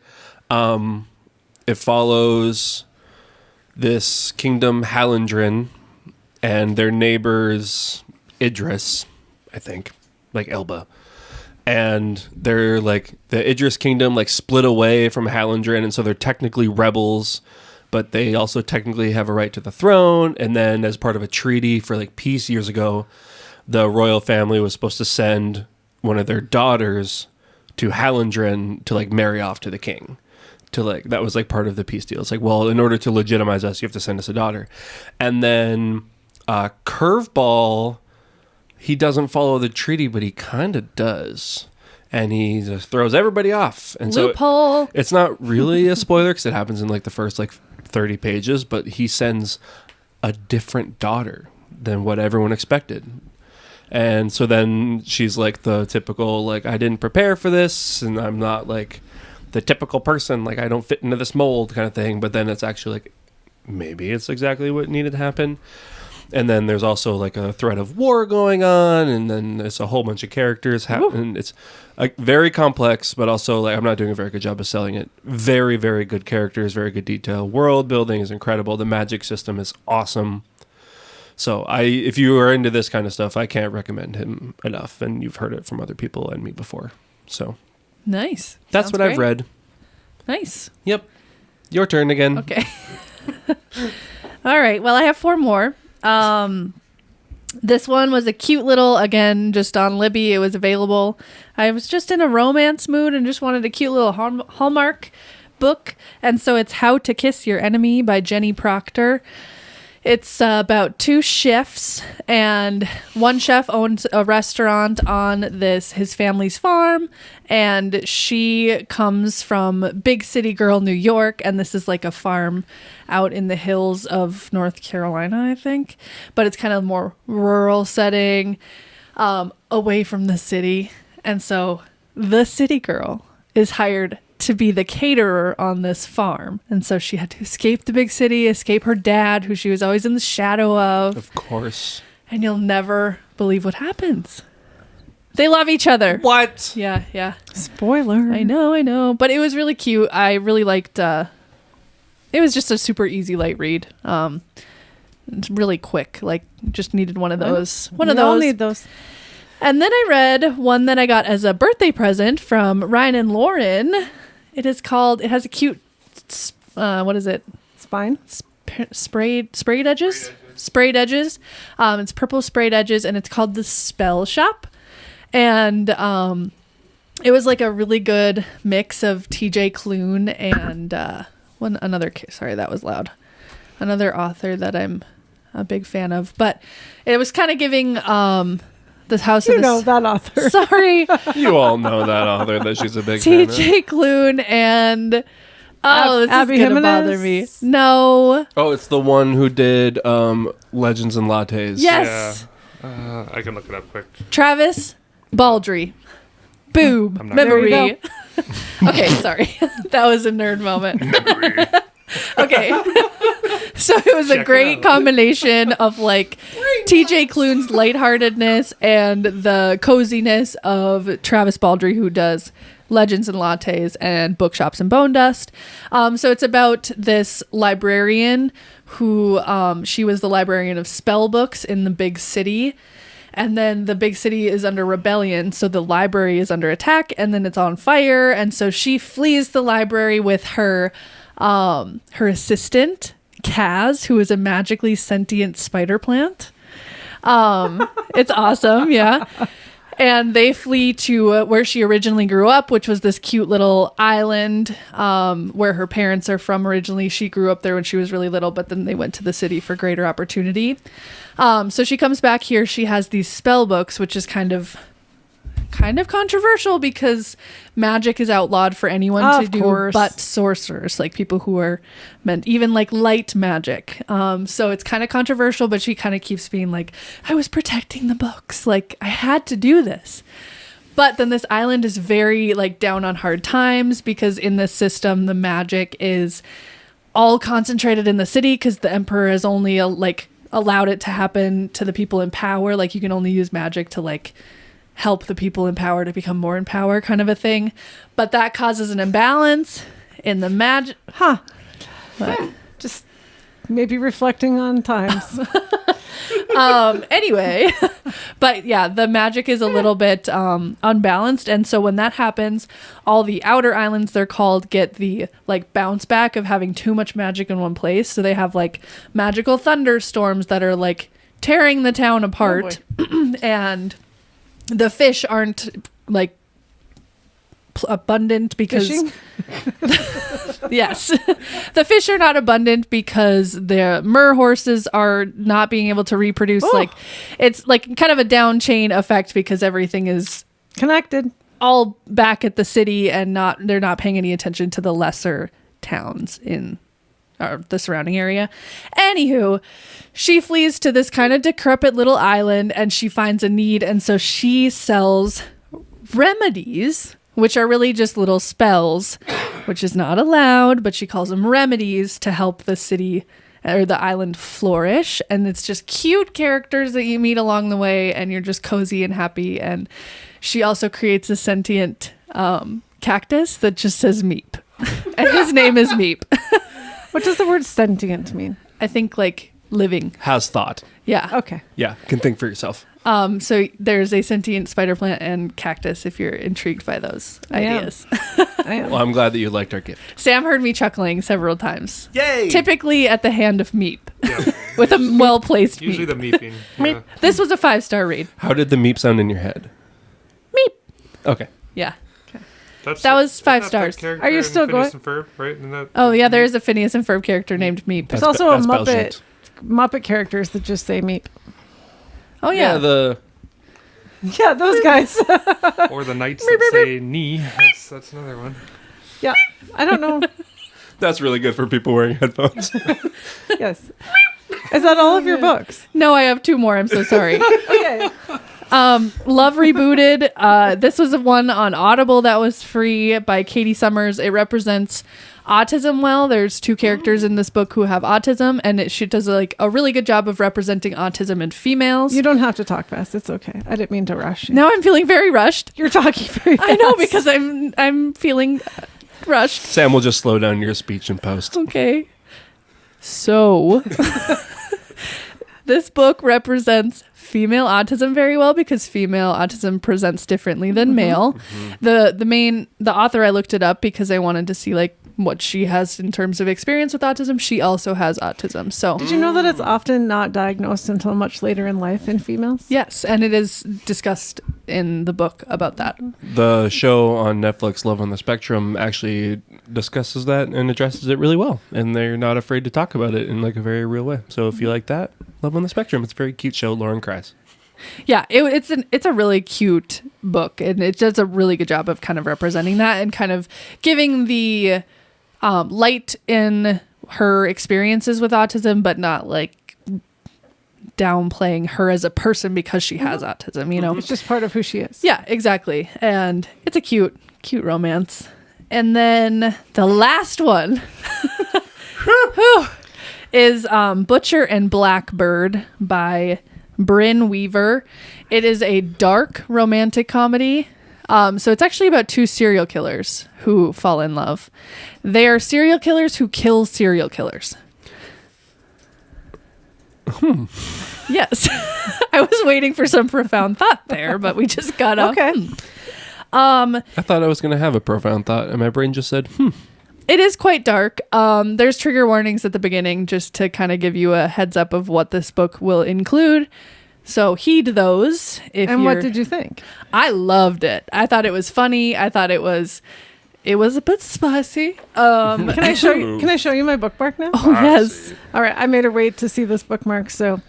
it follows this kingdom Hallandrin and their neighbors Idris, I think, like Elba. And they're like the Idris kingdom like split away from Hallandrin, and so they're technically rebels, but they also technically have a right to the throne. And then as part of a treaty for like peace years ago, the royal family was supposed to send one of their daughters to Hallandrin to like marry off to the king. To like that was like part of the peace deal. It's like, well, in order to legitimize us, you have to send us a daughter. And then Curveball, he doesn't follow the treaty, but he kind of does. And he just throws everybody off. And Loophole. so it's not really a spoiler because it happens in like the first like 30 pages, but he sends a different daughter than what everyone expected. And so then she's like the typical, like, I didn't prepare for this, and I'm not like the typical person, like I don't fit into this mold kind of thing. But then it's actually like maybe it's exactly what needed to happen. And then there's also like a threat of war going on, and then there's a whole bunch of characters and it's very complex, but also like I'm not doing a very good job of selling it. Very, very good characters, very good detail. World building is incredible. The magic system is awesome. So if you are into this kind of stuff, I can't recommend him enough, and you've heard it from other people and me before. So Nice. that's Sounds what I've great. read. Nice. Yep. Your turn again. Okay. All right. Well, I have 4 more. This one was a cute little, again, just on Libby. It was available. I was just in a romance mood and just wanted a cute little Hallmark book. And so it's How to Kiss Your Enemy by Jenny Proctor. It's about 2 chefs, and one chef owns a restaurant on his family's farm, and she comes from big city girl New York, and this is like a farm out in the hills of North Carolina, I think, but it's kind of more rural setting, away from the city. And so the city girl is hired to be the caterer on this farm. And so she had to escape the big city, escape her dad, who she was always in the shadow of. Of course. And you'll never believe what happens. They love each other. What? Yeah. Spoiler. I know. But it was really cute. I really liked, it was just a super easy light read. It's really quick. Like, just needed one of those. We all need those. And then I read one that I got as a birthday present from Ryan and Lauren. It has a cute, what is it? Spine? Sprayed edges? Sprayed edges. It's purple sprayed edges, and it's called The Spell Shop. And it was like a really good mix of TJ Klune and sorry, that was loud. Another author that I'm a big fan of. But it was kind of giving this house You of know that author. Sorry. You all know that author that she's a big fan of. TJ Klune and this Abby is gonna Jimenez? bother me. No. Oh, it's the one who did Legends and Lattes. Yes. Yeah. I can look it up quick. Travis Baldry. Boom. I'm not- Memory. There you Okay, sorry. That was a nerd moment. Okay. So it was Check a it great out. combination of like TJ Klune's lightheartedness and the coziness of Travis Baldry, who does Legends and Lattes and Bookshops and Bone Dust. So it's about this librarian who she was the librarian of spell books in the big city. And then the big city is under rebellion, so the library is under attack, and then it's on fire. And so she flees the library with her assistant, Kaz, who is a magically sentient spider plant. It's awesome, yeah. And they flee to where she originally grew up, which was this cute little island where her parents are from originally. She grew up there when she was really little, but then they went to the city for greater opportunity. So she comes back here. She has these spell books, which is kind of controversial because magic is outlawed for anyone to Of do course. but sorcerers, like people who are meant even like light magic. So it's kind of controversial, but she kind of keeps being like, I was protecting the books, like I had to do this. But then this island is very like down on hard times because in this system the magic is all concentrated in the city because the emperor has only allowed it to happen to the people in power. Like you can only use magic to like help the people in power to become more in power, kind of a thing. But that causes an imbalance in the magic. Just maybe reflecting on times. Anyway, but yeah, the magic is a little bit unbalanced. And so when that happens, all the outer islands, they're called, get the like bounce back of having too much magic in one place. So they have like magical thunderstorms that are like tearing the town apart. And the fish aren't like abundant because Fishing? yes, the fish are not abundant because the mer horses are not being able to reproduce. Oh. Like it's like kind of a down chain effect because everything is Connected. all back at the city and they're not paying any attention to the lesser towns in the surrounding area. Anywho, she flees to this kind of decrepit little island and she finds a need. And so she sells remedies, which are really just little spells, which is not allowed, but she calls them remedies to help the city or the island flourish. And it's just cute characters that you meet along the way, and you're just cozy and happy. And she also creates a sentient cactus that just says Meep. And his name is Meep. What does the word sentient mean? I think like living. Has thought. Yeah. Okay. Yeah, can think for yourself. So there's a sentient spider plant and cactus if you're intrigued by those I am. ideas. I am. Well, I'm glad that you liked our gift. Sam heard me chuckling several times. Yay! Typically at the hand of Meep. Yeah. With a well-placed Usually Meep. the meeping. Yeah. This was a 5-star read. How did the meep sound in your head? Meep. Okay. Yeah. That's That was isn't 5 that stars. character Are you in still Phineas going? and Ferb, right? Isn't that Oh, yeah, there is a Phineas and Ferb character named Meep. There's also a that's Belgian. Muppet characters that just say Meep. Oh, yeah. Yeah, those guys. or the knights that say knee. That's another one. Yeah, I don't know. That's really good for people wearing headphones. Yes. Is that all of your books? No, I have 2 more. I'm so sorry. Okay. Love Rebooted. This was one on Audible that was free by Katie Summers. It represents autism well. There's 2 characters in this book who have autism, and she does like a really good job of representing autism in females. You don't have to talk fast. It's okay. I didn't mean to rush you. Now I'm feeling very rushed. You're talking very fast. I know, because I'm feeling rushed. Sam will just slow down your speech in post. Okay. So this book represents female autism very well because female autism presents differently than male. The author, I looked it up because I wanted to see like what she has in terms of experience with autism. She also has autism. So Did you know that it's often not diagnosed until much later in life in females? yes, and it is discussed in the book about that. The show on Netflix, Love on the Spectrum, actually discusses that and addresses it really well. And they're not afraid to talk about it in like a very real way. So if you like that, Love on the Spectrum. It's a very cute show. Lauren cries. Yeah, it's a really cute book, and it does a really good job of kind of representing that and kind of giving the light in her experiences with autism, but not like downplaying her as a person because she has autism, you know? It's just part of who she is. Yeah, exactly. And it's a cute romance. And then the last one is Butcher and Blackbird by Bryn Weaver. It is a dark romantic comedy. So it's actually about 2 serial killers who fall in love. They are serial killers who kill serial killers. Yes. I was waiting for some profound thought there, but we just got Okay. I thought I was going to have a profound thought, and my brain just said, It is quite dark. There's trigger warnings at the beginning just to kind of give you a heads up of what this book will include. So heed those. And what did you think? I loved it. I thought it was funny. I thought it was a bit spicy. Can I show you my bookmark now? Oh, yes. All right, I made her wait to see this bookmark, so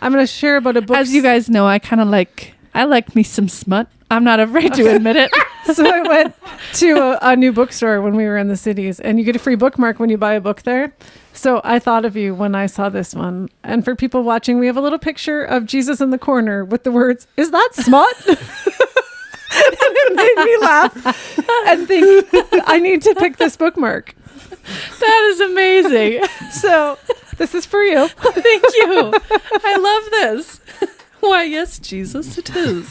I'm going to share about a book. As you guys know, I like me some smut. I'm not afraid to admit it. So I went to a new bookstore when we were in the cities, and you get a free bookmark when you buy a book there. So I thought of you when I saw this one. And for people watching, we have a little picture of Jesus in the corner with the words, "Is that smut?" And it made me laugh and think, I need to pick this bookmark. That is amazing. So this is for you. Thank you. I love this. Why, yes, Jesus, it is.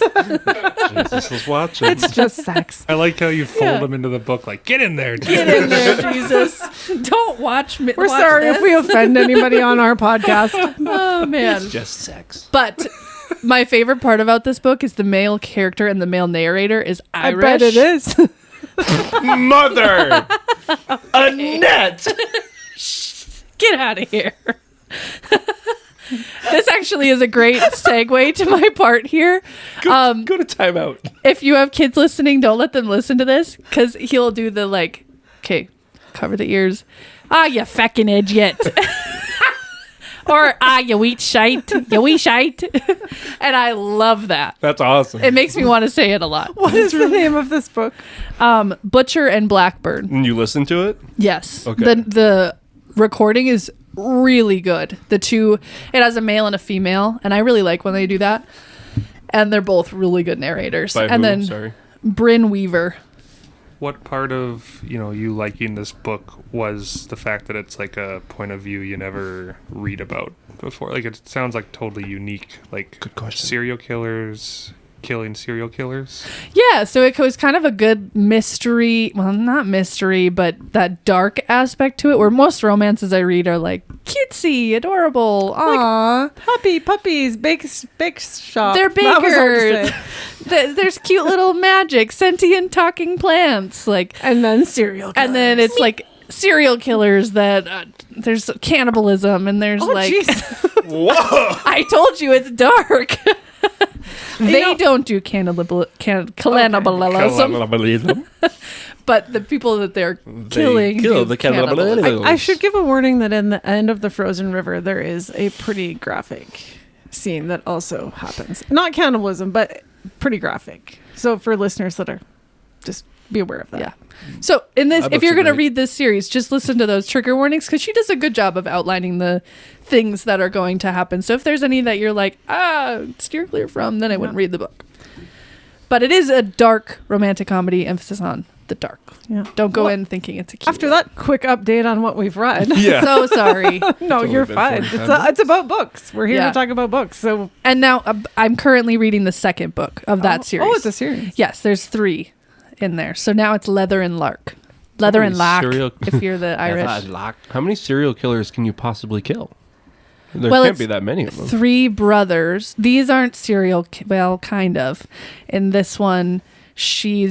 Jesus was watching. It's just sex. I like how you fold Yeah. them into the book. Like, get in there, Get dude. in there, Jesus. Don't watch me. We're watch sorry if this. we offend anybody on our podcast. Oh, man. just sex. But my favorite part about this book is the male character and the male narrator is I Irish. bet it is. Mother! Annette! Get out of here. This actually is a great segue to my part here. Go to timeout. If you have kids listening, don't let them listen to this because he'll do the like, okay, cover the ears. Ah, you feckin' idiot. Or, you wee shite. You wee shite. And I love that. That's awesome. It makes me want to say it a lot. What is the name of this book? Butcher and Blackbird. And you listen to it? Yes. Okay. The recording is really good. It has a male and a female, and I really like when they do that. And they're both really good narrators. By and who? then Sorry. Bryn Weaver. What part of, you liking this book was the fact that it's like a point of view you never read about before? Like, it sounds like totally unique. Like, Good question. Serial killers killing serial killers. Yeah, so it was kind of a good mystery. Well, not mystery, but that dark aspect to it, where most romances I read are like cutesy, adorable, aww. Puppies, bake shop. They're That was hard to bakers. There's cute little magic, sentient talking plants, like, And then serial killers. and then it's like serial killers that there's cannibalism, and there's jeez. Whoa! I told you it's dark. They know- don't do cannibalism, but the people that they're killing kill do the cannibalism. cannibalism. I should give a warning that in the end of the Frozen River, there is a pretty graphic scene that also happens. Not cannibalism, but pretty graphic. So for listeners that are, just be aware of that. Yeah. So in this, That if you're books are going to great. read this series, just listen to those trigger warnings, because she does a good job of outlining the things that are going to happen. So if there's any that you're like, steer clear from, then I wouldn't read the book. But it is a dark romantic comedy, emphasis on the dark. Yeah. Don't go Well, in thinking it's a cute. After that quick update on what we've read. Yeah. So sorry. No, only you're been fine. 45 It's about books. We're here Yeah. to talk about books. So And now I'm currently reading the second book of that series. Oh, it's a series. Yes, there's 3 in there. So now it's Leather and Lark. Leather and Lark, serial- if you're the Irish. How many serial killers can you possibly kill? There Well, can't it's be that many of them. 3 brothers. These aren't well, kind of. In this one, she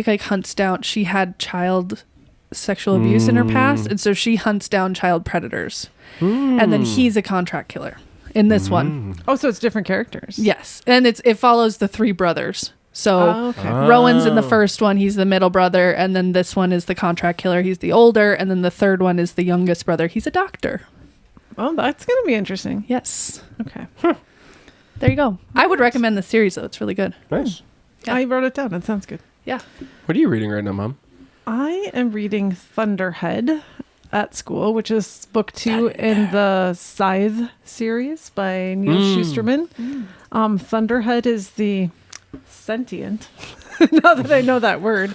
like hunts down. She had child sexual abuse in her past, and so she hunts down child predators. And then he's a contract killer in this one. Oh, so it's different characters. Yes, and it follows the 3 brothers. So Oh, okay. Rowan's in the first one. He's the middle brother, and then this one is the contract killer. He's the older, and then the third one is the youngest brother. He's a doctor. Oh, that's going to be interesting. Yes. Okay. There you go. I would recommend the series, though. It's really good. Nice. Yeah. I wrote it down. It sounds good. Yeah. What are you reading right now, Mom? I am reading Thunderhead at school, which is book 2 in the Scythe series by Neil Schusterman. Thunderhead is the sentient. Now that I know that word.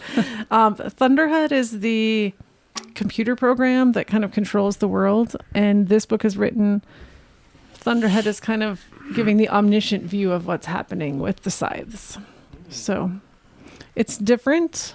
Thunderhead is the computer program that kind of controls the world. And this book is written, Thunderhead is kind of giving the omniscient view of what's happening with the scythes. So it's different.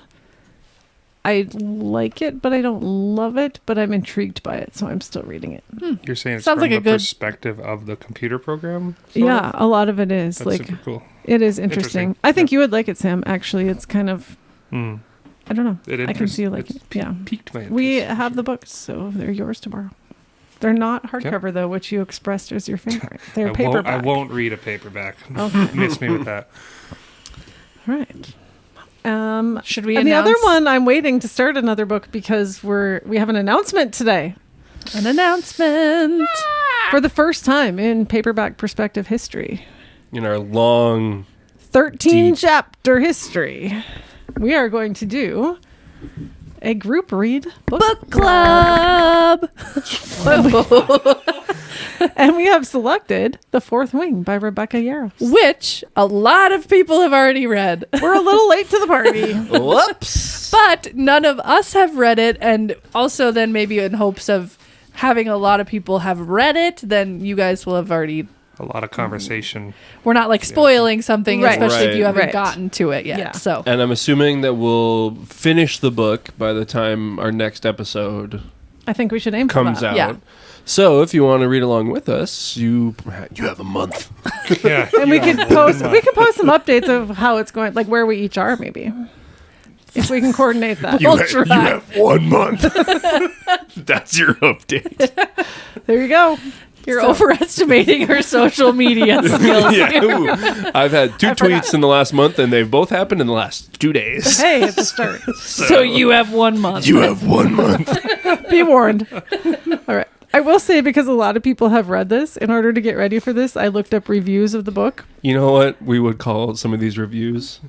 I like it, but I don't love it, but I'm intrigued by it, so I'm still reading it. You're saying it's Sounds from like a the good- perspective of the computer program? sort Yeah, of? a lot of it is. That's like, super cool. it is interesting. Interesting. I think you would like it, Sam. Actually, it's kind of, Mm. I don't know. It I can see you like it's it. Yeah. piqued my interest. We have the books, so they're yours tomorrow. They're not hardcover, though, which you expressed as your favorite. They're paperback. I won't read a paperback. Okay. Miss me with that. All right. Should we And the announce other one, I'm waiting to start another book because we have an announcement today. an announcement? For the first time in paperback perspective history. In our long 13 Deep. chapter history. We are going to do a group read Book club. And we have selected The Fourth Wing by Rebecca Yarros. Which a lot of people have already read. We're a little late to the party. whoops. But none of us have read it, and also then maybe in hopes of having a lot of people have read it, then you guys will have already. A lot of conversation. We're not like spoiling something, Right. especially if you Right. haven't Right. gotten to it yet. Yeah. So And I'm assuming that we'll finish the book by the time our next episode I think we should aim for comes that. out. Yeah. So if you want to read along with us, you have a month. Yeah. And we could post some updates of how it's going, like where we each are, maybe. If we can coordinate that. You have 1 month. That's your update. There you go. you're overestimating her social media skills. Yeah. Ooh. I've had 2 tweets in the last month, and they've both happened in the last 2 days. Hey, it's a start. So you have 1 month. You have 1 month. Be warned. All right. I will say, because a lot of people have read this, in order to get ready for this, I looked up reviews of the book. You know what we would call some of these reviews?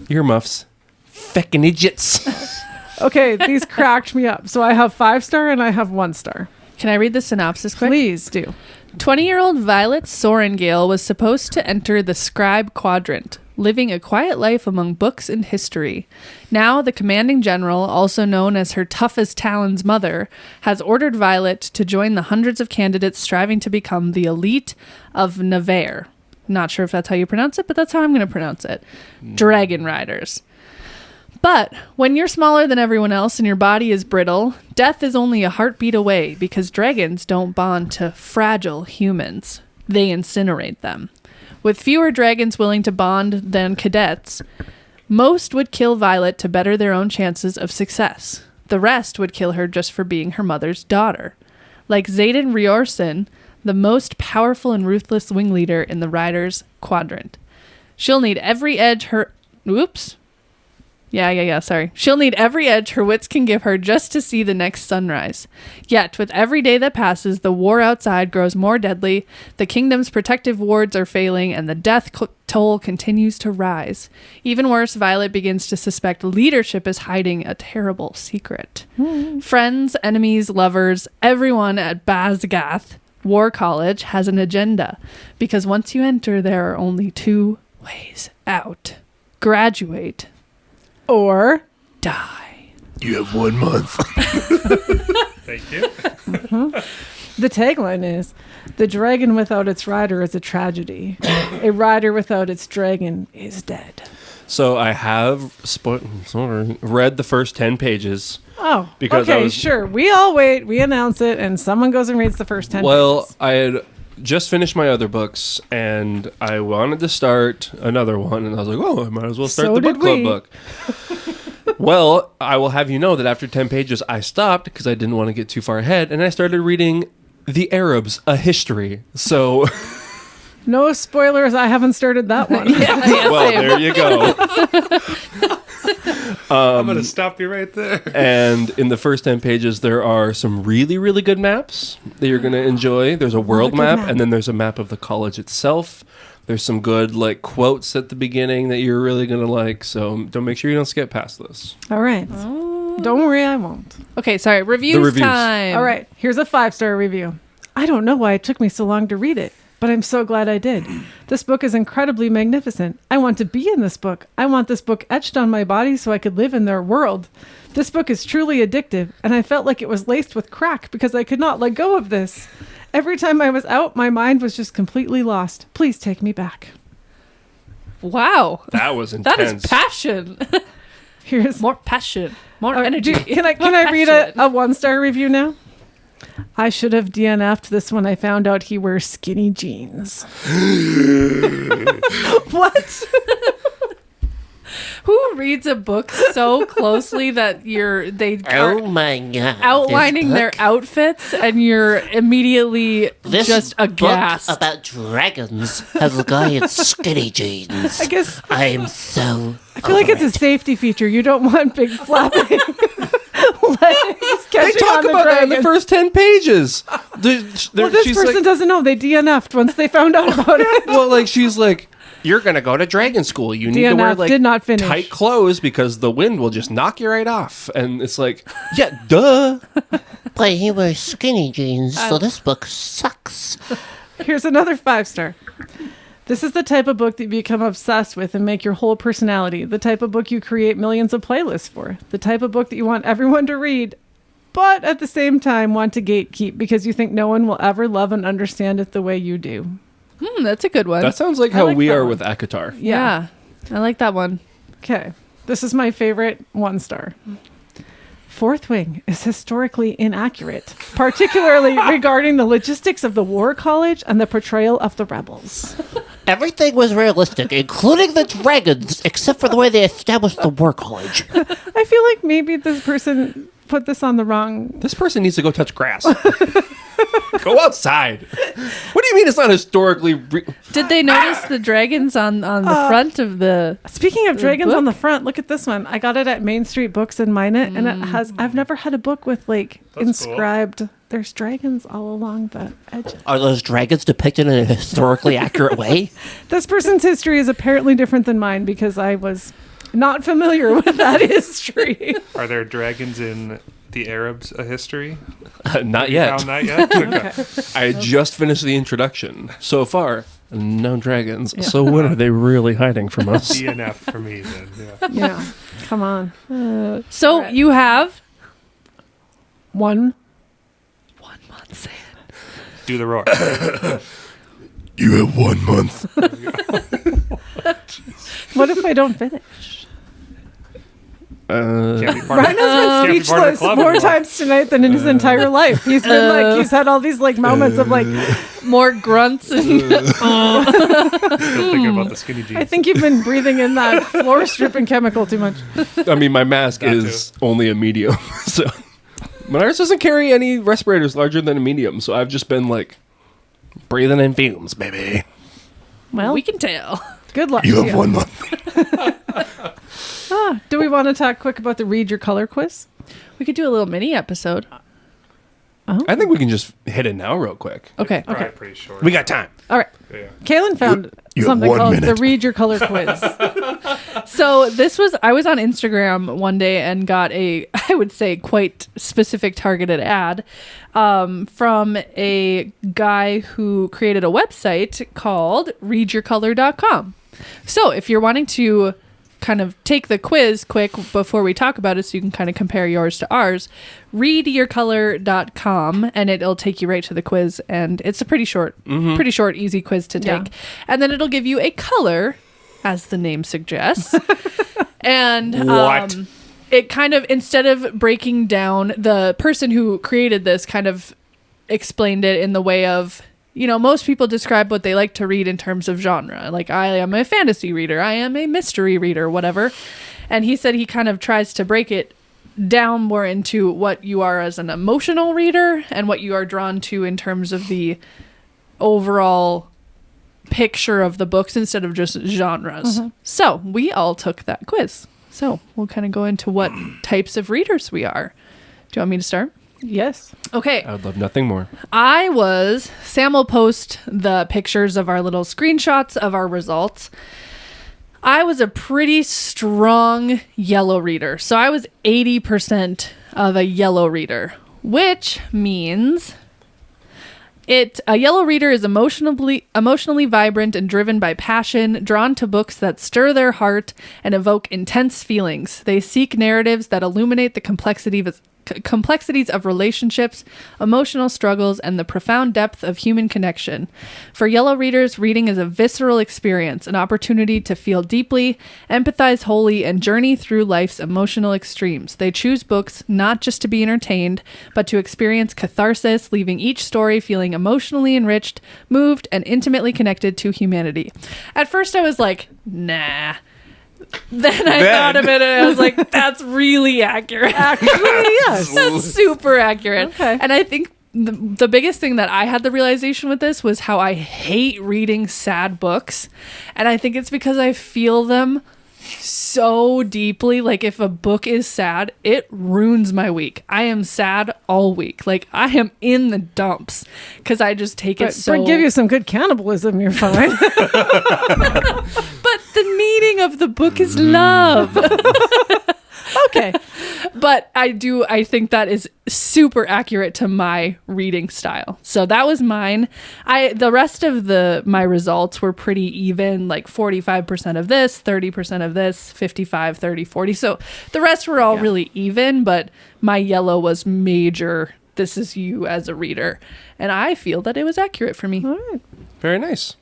Earmuffs. Feckin' idiots. Okay, these cracked me up. So I have 5-star and I have 1-star. Can I read the synopsis quick? Please do. 20-year-old Violet Sorengale was supposed to enter the Scribe Quadrant, living a quiet life among books and history. Now, the commanding general, also known as her tough as Talon's mother, has ordered Violet to join the hundreds of candidates striving to become the elite of Navarre. Not sure if that's how you pronounce it, but that's how I'm going to pronounce it. Dragon Riders. But when you're smaller than everyone else and your body is brittle, death is only a heartbeat away because dragons don't bond to fragile humans. They incinerate them. With fewer dragons willing to bond than cadets, most would kill Violet to better their own chances of success. The rest would kill her just for being her mother's daughter. Like Xaden Riorson, the most powerful and ruthless wing leader in the Riders Quadrant. She'll need every edge her... Oops. Sorry. She'll need every edge her wits can give her just to see the next sunrise. Yet, with every day that passes, the war outside grows more deadly, the kingdom's protective wards are failing, and the death toll continues to rise. Even worse, Violet begins to suspect leadership is hiding a terrible secret. Friends, enemies, lovers, everyone at Bazgath War College has an agenda, because once you enter, there are only two ways out. Graduate Or die. You have 1 month. Thank you. the tagline is, "The dragon without its rider is a tragedy. A rider without its dragon is dead." So I have read the first 10 pages. Oh, Because okay, sure. We all wait, we announce it, and someone goes and reads the first 10 Well, pages. I had just finished my other books, and I wanted to start another one, and I was like, oh, I might as well start So the book did club we. book. Well, I will have you know that after 10 pages, I stopped because I didn't want to get too far ahead, and I started reading The Arabs, A History. So, No spoilers, I haven't started that one. well, same. there you go. I'm going to stop you right there. And in the first 10 pages, there are some really, really good maps that you're going to enjoy. There's a world good map, map. and then there's a map of the college itself. There's some good like quotes at the beginning that you're really going to like. So don't make sure you don't skip past this. All right. Don't worry, I won't. Okay, sorry. Reviews, reviews. time. All right, here's a 5-star review. I don't know why it took me so long to read it, but I'm so glad I did. This book is incredibly magnificent. I want to be in this book. I want this book etched on my body so I could live in their world. This book is truly addictive, and I felt like it was laced with crack because I could not let go of this. Every time I was out, my mind was just completely lost. Please take me back. Wow. That was intense. That is passion. Here's More passion. More energy. Can I read a 1-star review now? I should have DNF'd this when I found out he wears skinny jeans. What? Who reads a book so closely that they are Oh my god. outlining This their book- outfits and you're immediately This just book aghast? about dragons has a guy in skinny jeans. I guess I am so. I feel like it's a safety feature. You don't want big flapping legs They catching talk on the about that in the dragon. first 10 pages. Well, this She's person like, doesn't know. They DNF'd once they found out about it. well, like she's like, you're gonna go to dragon school. You need to wear DNF like did not finish. tight clothes because the wind will just knock you right off. And it's like, yeah, duh. But he wears skinny jeans, so this book sucks. Here's another 5-star. This is the type of book that you become obsessed with and make your whole personality. The type of book you create millions of playlists for. The type of book that you want everyone to read, but at the same time want to gatekeep because you think no one will ever love and understand it the way you do. That's a good one. That sounds like I how like we that are one. with Akatar. yeah. I like that one. Okay. This is my favorite 1-star. Fourth Wing is historically inaccurate, particularly regarding the logistics of the War College and the portrayal of the rebels. Everything was realistic, including the dragons, except for the way they established the war college. I feel like maybe this person put this on the wrong... This person needs to go touch grass. Go outside. What do you mean it's not historically? Did they notice the dragons on the front of the... Speaking of dragons book? on the front, look at this one. I got it at Main Street Books in Minot, and it has... I've never had a book with, like, That's inscribed... There's dragons all along the edges. Are those dragons depicted in a historically accurate way? This person's history is apparently different than mine because I was not familiar with that history. Are there dragons in The Arabs, A History? Not You yet. found that yet? Okay. Okay. I just finished the introduction. So far, No dragons. So what are they really hiding from us? DNF for me then. Yeah. Yeah. Come on. So Right. you have 1 month. Say it. Do the roar. You have 1 month. What if I don't finish? Can't be part Ryan has been can't be part of the speechless club more anymore. times tonight than in his entire life. He's been like, he's had all these like moments of like, More grunts and Still thinking about the skinny jeans. I think you've been breathing in that floor stripping chemical too much. I mean, my mask That is only a medium, so but ours doesn't carry any respirators larger than a medium. So I've just been like breathing in fumes, baby. Well, we can tell. good luck. You to have you. 1 month. Do we want to talk quick about the Read Your Color quiz? We could do a little mini episode. I think we can just hit it now, real quick. Okay. Probably pretty short. We got time. All right. Yeah. Kaylin found You have something 1 called the minute. Read Your Color quiz. So I was on Instagram one day and got a, I would say, quite specific targeted ad from a guy who created a website called readyourcolor.com. So if you're wanting to kind of take the quiz quick before we talk about it so you can kind of compare yours to ours, readyourcolor.com, and it'll take you right to the quiz, and it's a pretty short, easy quiz to take. Yeah. And then it'll give you a color, as the name suggests. And What? it kind of, instead of breaking down, the person who created this kind of explained it in the way of, you know, most people describe what they like to read in terms of genre. Like, I am a fantasy reader, I am a mystery reader, whatever. And he said he kind of tries to break it down more into what you are as an emotional reader and what you are drawn to in terms of the overall picture of the books instead of just genres. So we all took that quiz. So we'll kind of go into what types of readers we are. Do you want me to start? Yes. Okay. I would love nothing more. Sam will post the pictures of our little screenshots of our results. I was a pretty strong yellow reader. So I was 80% of a yellow reader, which means a yellow reader is emotionally vibrant and driven by passion, drawn to books that stir their heart and evoke intense feelings. They seek narratives that illuminate the complexities of relationships, emotional struggles, and the profound depth of human connection. For yellow readers, reading is a visceral experience, an opportunity to feel deeply, empathize wholly, and journey through life's emotional extremes. They choose books not just to be entertained, but to experience catharsis, leaving each story feeling emotionally enriched, moved, and intimately connected to humanity. At first I was like, nah. Then I thought of it and I was like, that's really accurate. Actually, yes. That's super accurate. Okay. And I think the biggest thing that I had the realization with this was how I hate reading sad books. And I think it's because I feel them so deeply. Like, if a book is sad, it ruins my week. I am sad all week. Like, I am in the dumps because I just take it so... give you some good cannibalism, you're fine. But the meaning of the book is love. Okay. But I think that is super accurate to my reading style. So that was mine. The rest of my results were pretty even, like 45% of this, 30% of this, 55, 30, 40. So the rest were all really even, but my yellow was major. This is you as a reader. And I feel that it was accurate for me. All right. Very nice.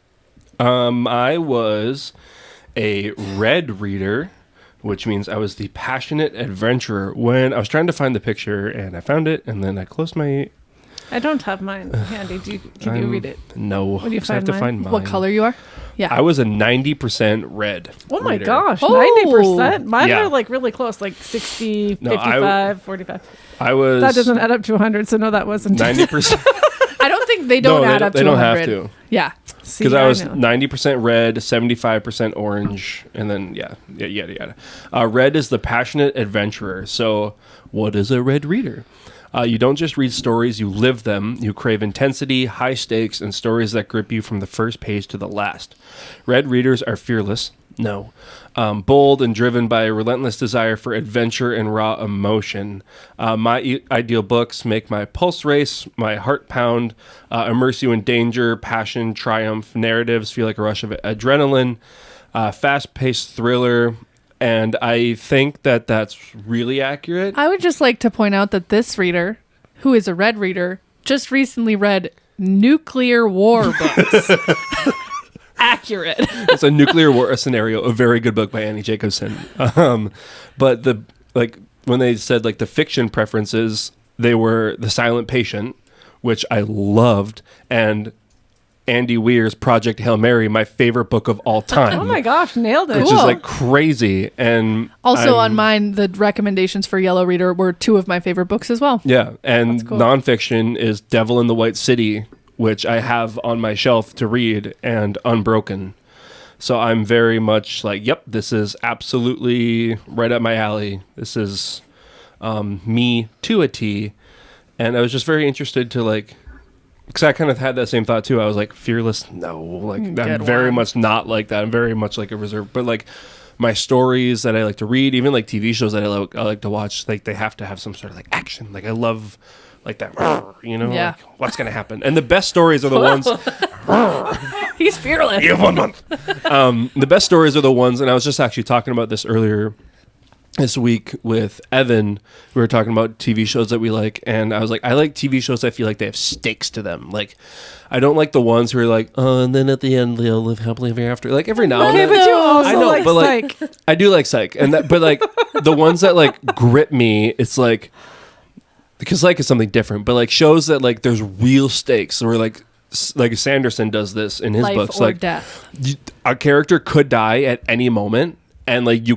I was a red reader, which means I was the passionate adventurer. When I was trying to find the picture and I found it, and then I closed my... I don't have mine handy. Can you read it? No. do you so I have find to mine? find mine. What color you are? Yeah. I was a 90% red. Oh my reader. gosh, Oh. 90%. Mine Yeah. are like really close, like 60, No, 55, 45. I was... That doesn't add up to 100, so no, that wasn't. 90%. I don't think they don't add up to They don't 100. have to. Yeah. See, Because I was know. 90% red, 75% orange, and then yada. Red is the passionate adventurer. So, what is a red reader? You don't just read stories, you live them. You crave intensity, high stakes, and stories that grip you from the first page to the last. Red readers are fearless. No. Bold and driven by a relentless desire for adventure and raw emotion. My ideal books make my pulse race, my heart pound, immerse you in danger, passion, triumph. Narratives feel like a rush of adrenaline, fast-paced thriller, and I think that that's really accurate. I would just like to point out that this reader, who is a red reader, just recently read nuclear war books. Accurate. It's a nuclear war scenario, a very good book by Annie Jacobson. But when they said like the fiction preferences, they were The Silent Patient, which I loved, and Andy Weir's Project Hail Mary, my favorite book of all time. Oh my gosh, nailed it. Which is like crazy. And also on mine, the recommendations for Yellow Reader were 2 of my favorite books as well. Yeah, and That's cool. nonfiction is Devil in the White City, which I have on my shelf to read, and Unbroken. So I'm very much like, yep, this is absolutely right up my alley. This is me to a T. And I was just very interested to like, because I kind of had that same thought too. I was like, fearless? No, like I'm very much not like that. I'm very much like a reserve. But like my stories that I like to read, even like TV shows that I like to watch, like they have to have some sort of like action. Like I love like that, you know, Yeah. like, what's going to happen? And the best stories are the ones. He's fearless. You have 1 month. The best stories are the ones, and I was just actually talking about this earlier this week with Evan. We were talking about TV shows that we like, and I was like, I like TV shows that feel like they have stakes to them. Like, I don't like the ones who are like, oh, and then at the end they'll live happily ever after. Like every now and Okay, then. but you also I know, like but like, Psych. I do like Psych, and that, but like the ones that like grip me, it's like, because Psych is something different, but like shows that like there's real stakes, or like Sanderson does this in his Life books, or like death. A character could die at any moment, and like you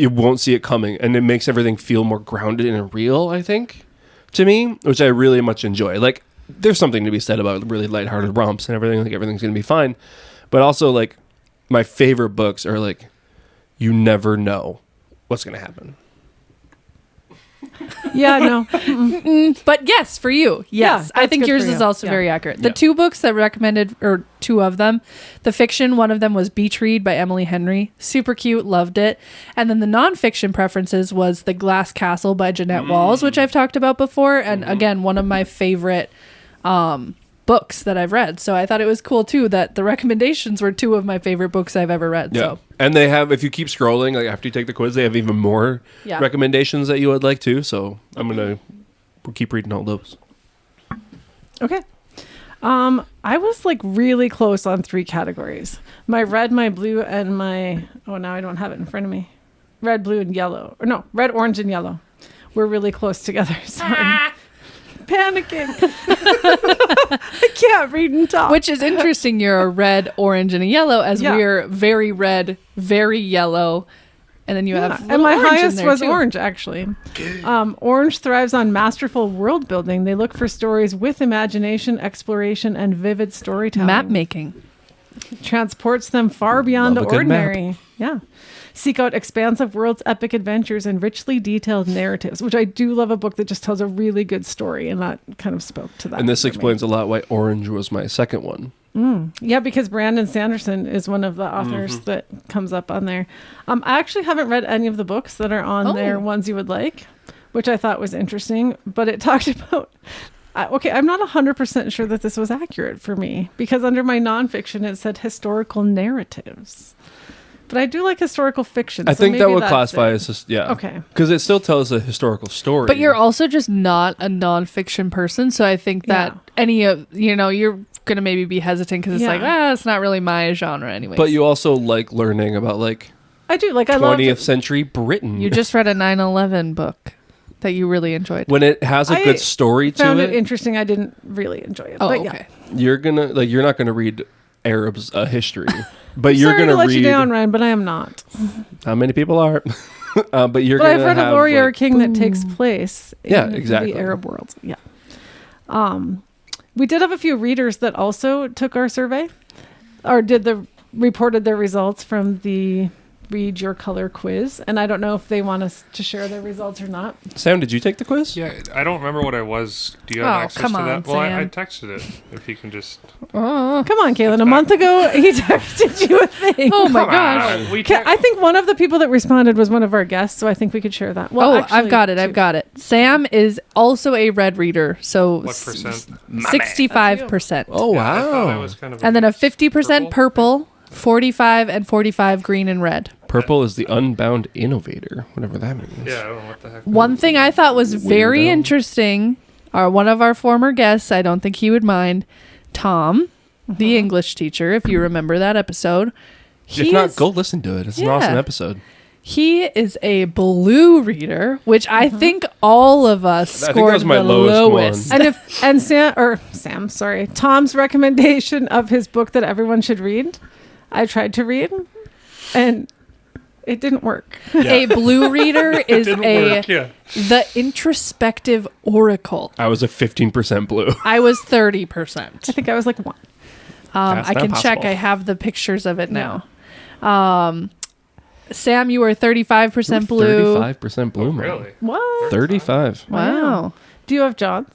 won't see it coming, and it makes everything feel more grounded and real, I think, to me, which I really much enjoy. Like there's something to be said about really lighthearted romps and everything, like everything's gonna be fine, but also like my favorite books are like you never know what's gonna happen. Yeah, no. But yes, for you. Yes. Yeah, I think that's good yours for is you. also Yeah. very accurate. The Yeah. 2 books that recommended, or 2 of them, the fiction, one of them was Beach Read by Emily Henry. Super cute, loved it. And then the nonfiction preferences was The Glass Castle by Jeanette Walls, which I've talked about before. And again, one of my favorite books that I've read. So I thought it was cool too that the recommendations were 2 of my favorite books I've ever read. Yeah. So And they have, if you keep scrolling, like after you take the quiz, they have even more Yeah. recommendations that you would like to. So I'm going to keep reading all those. Okay. I was like really close on 3 categories. My red, my blue, and my, oh, now I don't have it in front of me. Red, blue, and yellow. Or no, red, orange, and yellow. We're really close together. Sorry. Panicking. I can't read and talk. which is interesting. You're a red, orange, and a yellow, as Yeah. we're very red, very yellow. And then you have and my little orange in highest there, was too. orange, actually. Orange thrives on masterful world building. They look for stories with imagination, exploration, and vivid storytelling. Map making. Transports them far beyond Love the a good map. ordinary. Yeah. Seek out expansive worlds, epic adventures, and richly detailed narratives, which I do love a book that just tells a really good story, and that kind of spoke to that. And this for me. explains a lot why orange was my second one. Yeah, because Brandon Sanderson is one of the authors that comes up on there. I actually haven't read any of the books that are on there, ones you would like, which I thought was interesting. But it talked about, I'm not 100% sure that this was accurate for me, because under my nonfiction it said historical narratives. But I do like historical fiction. I so think that maybe would that's classify it. as just, yeah. Okay. Because it still tells a historical story. But you're also just not a nonfiction person. So I think that any of, you're going to maybe be hesitant because it's like, it's not really my genre anyway. But you also like learning about like I do. Like, I love 20th century Britain. You just read a 9/11 book that you really enjoyed. when it has a good story to found it, it interesting. I didn't really enjoy it. Oh, but okay. you're not gonna read Arabs history, but you're Sorry gonna to let read. you down, Ryan, but I am not. How many people are? But you're But gonna I've read have a Warrior like, King that takes place Yeah, in exactly. the Arab world. Yeah. We did have a few readers that also took our survey or reported their results from the read your color quiz, and I don't know if they want us to share their results or not. Sam, did you take the quiz? Yeah, I don't remember what I was. Do you have access come to on, that? Well, I Sam. texted it. If you can just. Oh, come on, Kaylin. A month ago, he texted you a thing. Oh my Come gosh. on, we I think one of the people that responded was one of our guests, so I think we could share that. Well, actually, I've got it. I've got it. Sam is also a red reader, so What percent? 65%. Oh, Yeah, I thought I wow. was kind of And then a 50% purple, 45 and 45 green and red. Purple is the unbound innovator, whatever that means. Yeah, I don't know what the heck. One thing I thought was very Weirdo. interesting, one of our former guests, I don't think he would mind, Tom, the English teacher, if you remember that episode. If not, go listen to it. It's an Yeah. awesome episode. He is a blue reader, which I think all of us I think that scored was my the lowest one. and Sam, Tom's recommendation of his book that everyone should read, I tried to read, and it didn't work. A blue reader is Didn't work, yeah. the introspective oracle. I was a 15% blue. I was 30%. I think I was like 1. That's I not can check. possible. I have the pictures of it now. Sam, you were 35% blue. 35% blue, man. Really? What? 35. Wow. Do you have John's?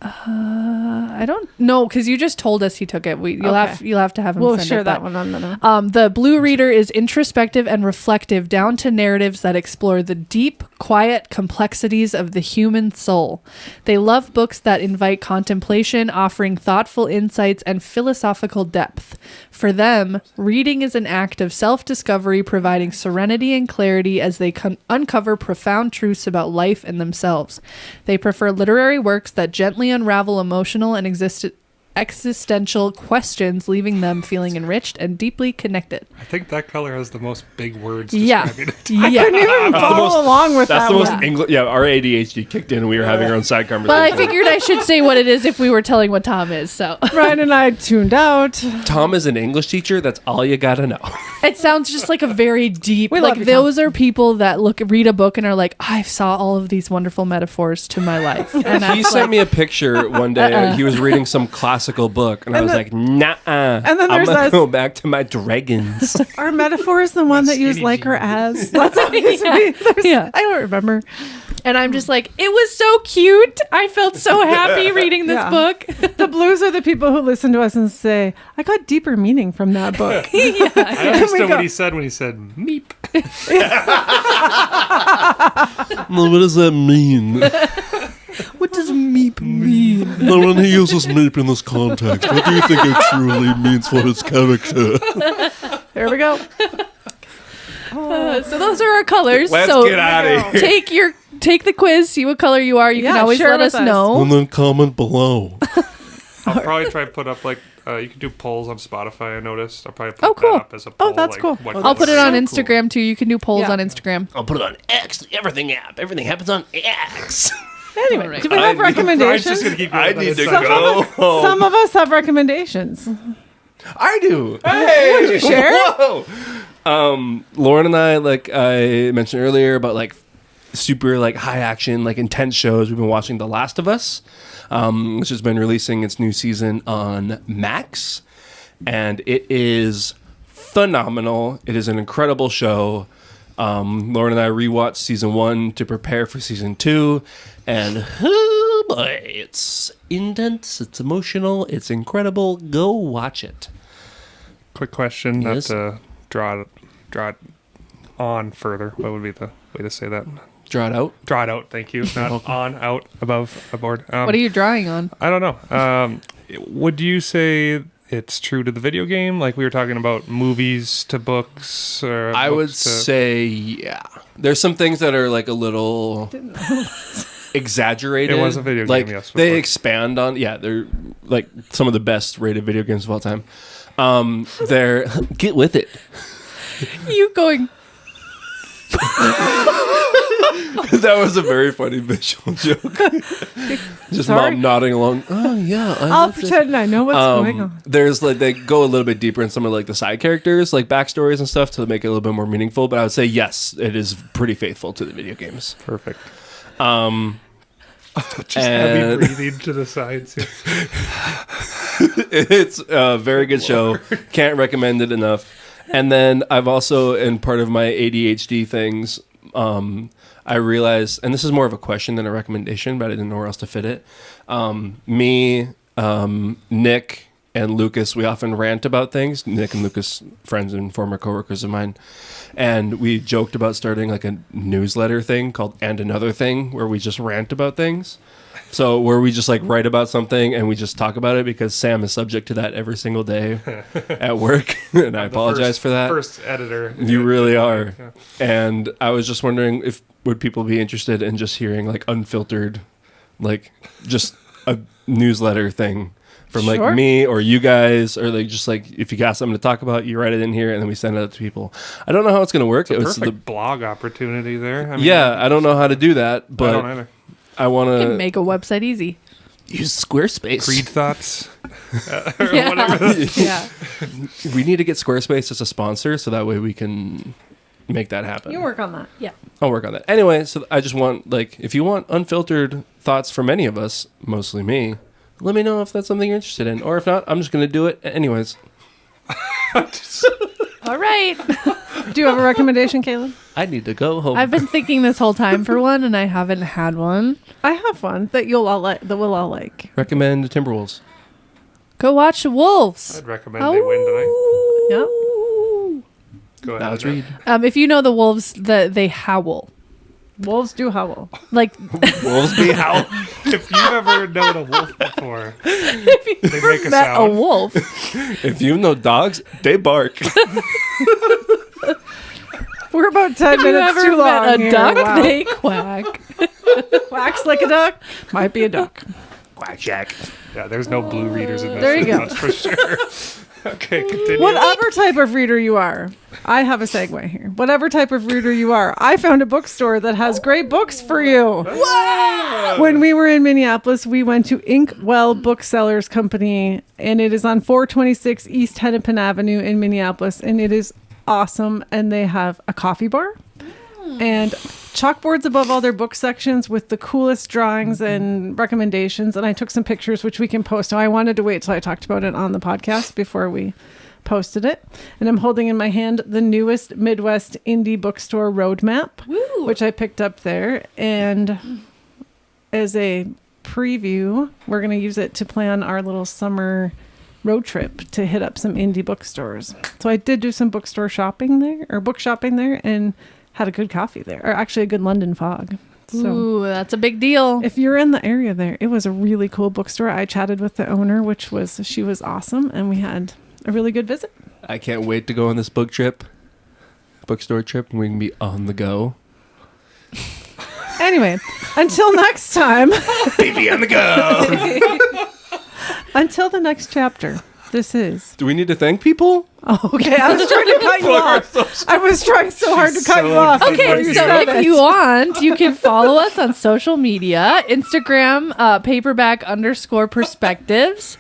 I don't know because you just told us he took it. You'll have to have him. We'll send share it, that but, one on the note. The blue reader is introspective and reflective, down to narratives that explore the deep, quiet complexities of the human soul. They love books that invite contemplation, offering thoughtful insights and philosophical depth. For them, reading is an act of self-discovery, providing serenity and clarity as they uncover profound truths about life and themselves. They prefer literary works that gently unravel emotional and existential questions, leaving them feeling enriched and deeply connected. I think that color has the most big words Yeah. describing it. Yeah. Couldn't even follow along with That's that the most one. English. Yeah, our ADHD kicked in and we were having our own side But conversation. I figured I should say what it is if we were telling what Tom is. So Ryan and I tuned out. Tom is an English teacher. That's all you got to know. it sounds just like a very deep. We Like love you, those are people that read a book and are like, I saw all of these wonderful metaphors to my life. And He sent me a picture one day. He was reading some classical book, and I was like, "Nah, and then I'm there's gonna us. go back to my dragons." Our metaphor is the one that used skinny like or jeans. as. That's what it used to be. There's- Yeah. I don't remember. And I'm just like, it was so cute. I felt so happy reading this Yeah. book. The blues are the people who listen to us and say, I got deeper meaning from that book. I understood go- what he said when he said meep. Well, what does that mean? What does meep mean? No, when he uses meep in this context, what do you think it truly means for his character? There we go. So those are our colors. Let's so get out of here. take the quiz, see what color you are. You can Yeah, always share let with us us. know. And then comment below. I'll probably try to put up you can do polls on Spotify. I noticed. I'll probably put cool. that up as a poll. that's cool. what I'll put it color. on So cool. Instagram too. You can do polls Yeah. on Instagram. I'll put it on X, the everything app. Everything happens on X. Anyway, Alright. do we have Brian's recommendations? just gonna keep going I with need that. to go. Some of us have recommendations. I do. Hey, would you share? Whoa. Lauren and I, like I mentioned earlier, about like super like high action, like intense shows. We've been watching The Last of Us, which has been releasing its new season on Max, and it is phenomenal. It is an incredible show. Lauren and I rewatched season 1 to prepare for season 2, and oh boy, it's intense, it's emotional, it's incredible. Go watch it. Quick question, Yes? not to draw it on further. What would be the way to say that? Draw it out. Draw it out. Thank you. Not on, out, above, aboard. What are you drawing on? I don't know. Would you say it's true to the video game? Like we were talking about movies to books, or I would books to- say, yeah. There's some things that are like a little exaggerated. It was a video game, like, yes, they before. expand on, yeah, they're like some of the best rated video games of all time. They're get with it. You going? That was a very funny visual joke. Just Sorry? mom nodding along. Oh yeah, I I'll love this." pretend I know what's going on. There's like they go a little bit deeper in some of like the side characters, like backstories and stuff, to make it a little bit more meaningful. But I would say yes, it is pretty faithful to the video games. Perfect. Just And- heavy breathing to the sides. Here. It's a very good show. Can't recommend it enough. And then I've also, in part of my ADHD things, I realized, and this is more of a question than a recommendation, but I didn't know where else to fit it. Nick, and Lucas, we often rant about things. Nick and Lucas, friends and former coworkers of mine. And we joked about starting like a newsletter thing called And Another Thing, where we just rant about things. So where we just like write about something and we just talk about it, because Sam is subject to that every single day at work. And I apologize for that. First editor. You really are. Yeah. And I was just wondering if would people be interested in just hearing like unfiltered, like just a newsletter thing from like me or you guys, or like just like if you got something to talk about, you write it in here and then we send it out to people. I don't know how it's going to work. It's a perfect blog opportunity there. I mean, I don't know how to do that, but I don't either. I want to make a website easy. Use Squarespace. Creed thoughts. Yeah. Whatever. Yeah. We need to get Squarespace as a sponsor so that way we can make that happen. You work on that. Yeah. I'll work on that. Anyway, so I just want, like, if you want unfiltered thoughts from any of us, mostly me, let me know if that's something you're interested in. Or if not, I'm just going to do it anyways. All right. Do you have a recommendation, Caleb? I need to go home. I've been thinking this whole time for one, and I haven't had one. I have one that you'll all like. That we'll all like. Recommend the Timberwolves. Go watch Wolves. I'd recommend they win tonight. Yep. Go ahead. Now let's read. If you know the Wolves, they howl. Wolves do howl. Like Wolves be howl. If you've ever known a wolf before, if you they make a met sound. a wolf. If you know dogs, they bark. We're about 10 You minutes ever too long. met a here. duck? Wow. They quack. Quacks like a duck. Might be a duck. Quack Jack. Yeah, there's no blue readers in this. There you go. That's for sure. Okay, continue. Whatever type of reader you are, I have a segue here. Whatever type of reader you are, I found a bookstore that has great books for you. When we were in Minneapolis, we went to Inkwell Booksellers Company, and it is on 426 East Hennepin Avenue in Minneapolis, and it is awesome. And they have a coffee bar and chalkboards above all their book sections with the coolest drawings and recommendations. And I took some pictures, which we can post. So I wanted to wait till I talked about it on the podcast before we posted it. And I'm holding in my hand the newest Midwest Indie Bookstore Roadmap, which I picked up there. And as a preview, we're going to use it to plan our little summer road trip to hit up some indie bookstores. So I did do some bookstore shopping there, or book shopping there, and had a good coffee there, or actually a good London Fog. So Ooh, that's a big deal. if you're in the area there, it was a really cool bookstore. I chatted with the owner, she was awesome, and we had a really good visit. I can't wait to go on this bookstore trip, and we can be on the go. Anyway, until next time. Baby on the go. Until the next chapter. This is. Do we need to thank people? Oh, okay, I was trying to cut you off. I was trying so hard to cut you off. Okay, so if you want, you can follow us on social media. Instagram, paperback_perspectives.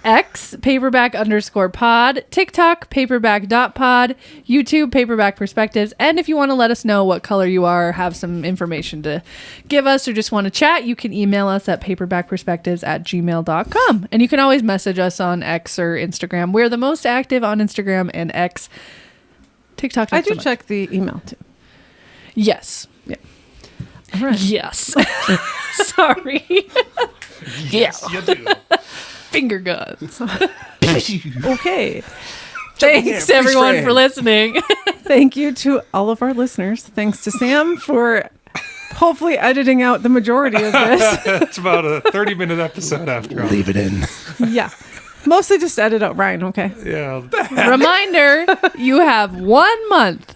X, paperback_pod. TikTok, paperback.pod. YouTube, paperback perspectives. And if you want to let us know what color you are, or have some information to give us, or just want to chat, you can email us at paperbackperspectives@gmail.com. And you can always message us on X or Instagram. We're the most active on Instagram and X. TikTok, not I do so much. check the email too. Yes. Yeah. All right. Yes. Sorry. Yes, you do. Finger guns. Okay. Thanks everyone for listening. Thank you to all of our listeners. Thanks to Sam for hopefully editing out the majority of this. It's about a 30-minute episode after all. Leave it in. Yeah. Mostly just edit out Ryan, okay? Yeah. Reminder, you have 1 month.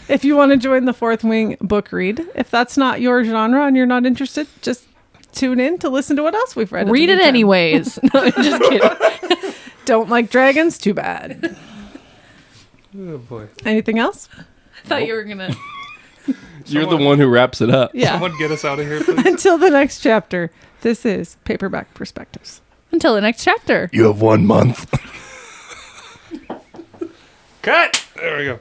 If you want to join the Fourth Wing book read, if that's not your genre and you're not interested, just tune in to listen to what else we've read. Read it anyways. No, I'm just kidding. Don't like dragons? Too bad. Oh, boy. Anything else? I thought you were going to. You're the one who wraps it up. Yeah. Someone get us out of here, please. Until the next chapter, this is Paperback Perspectives. Until the next chapter. You have 1 month. Cut! There we go.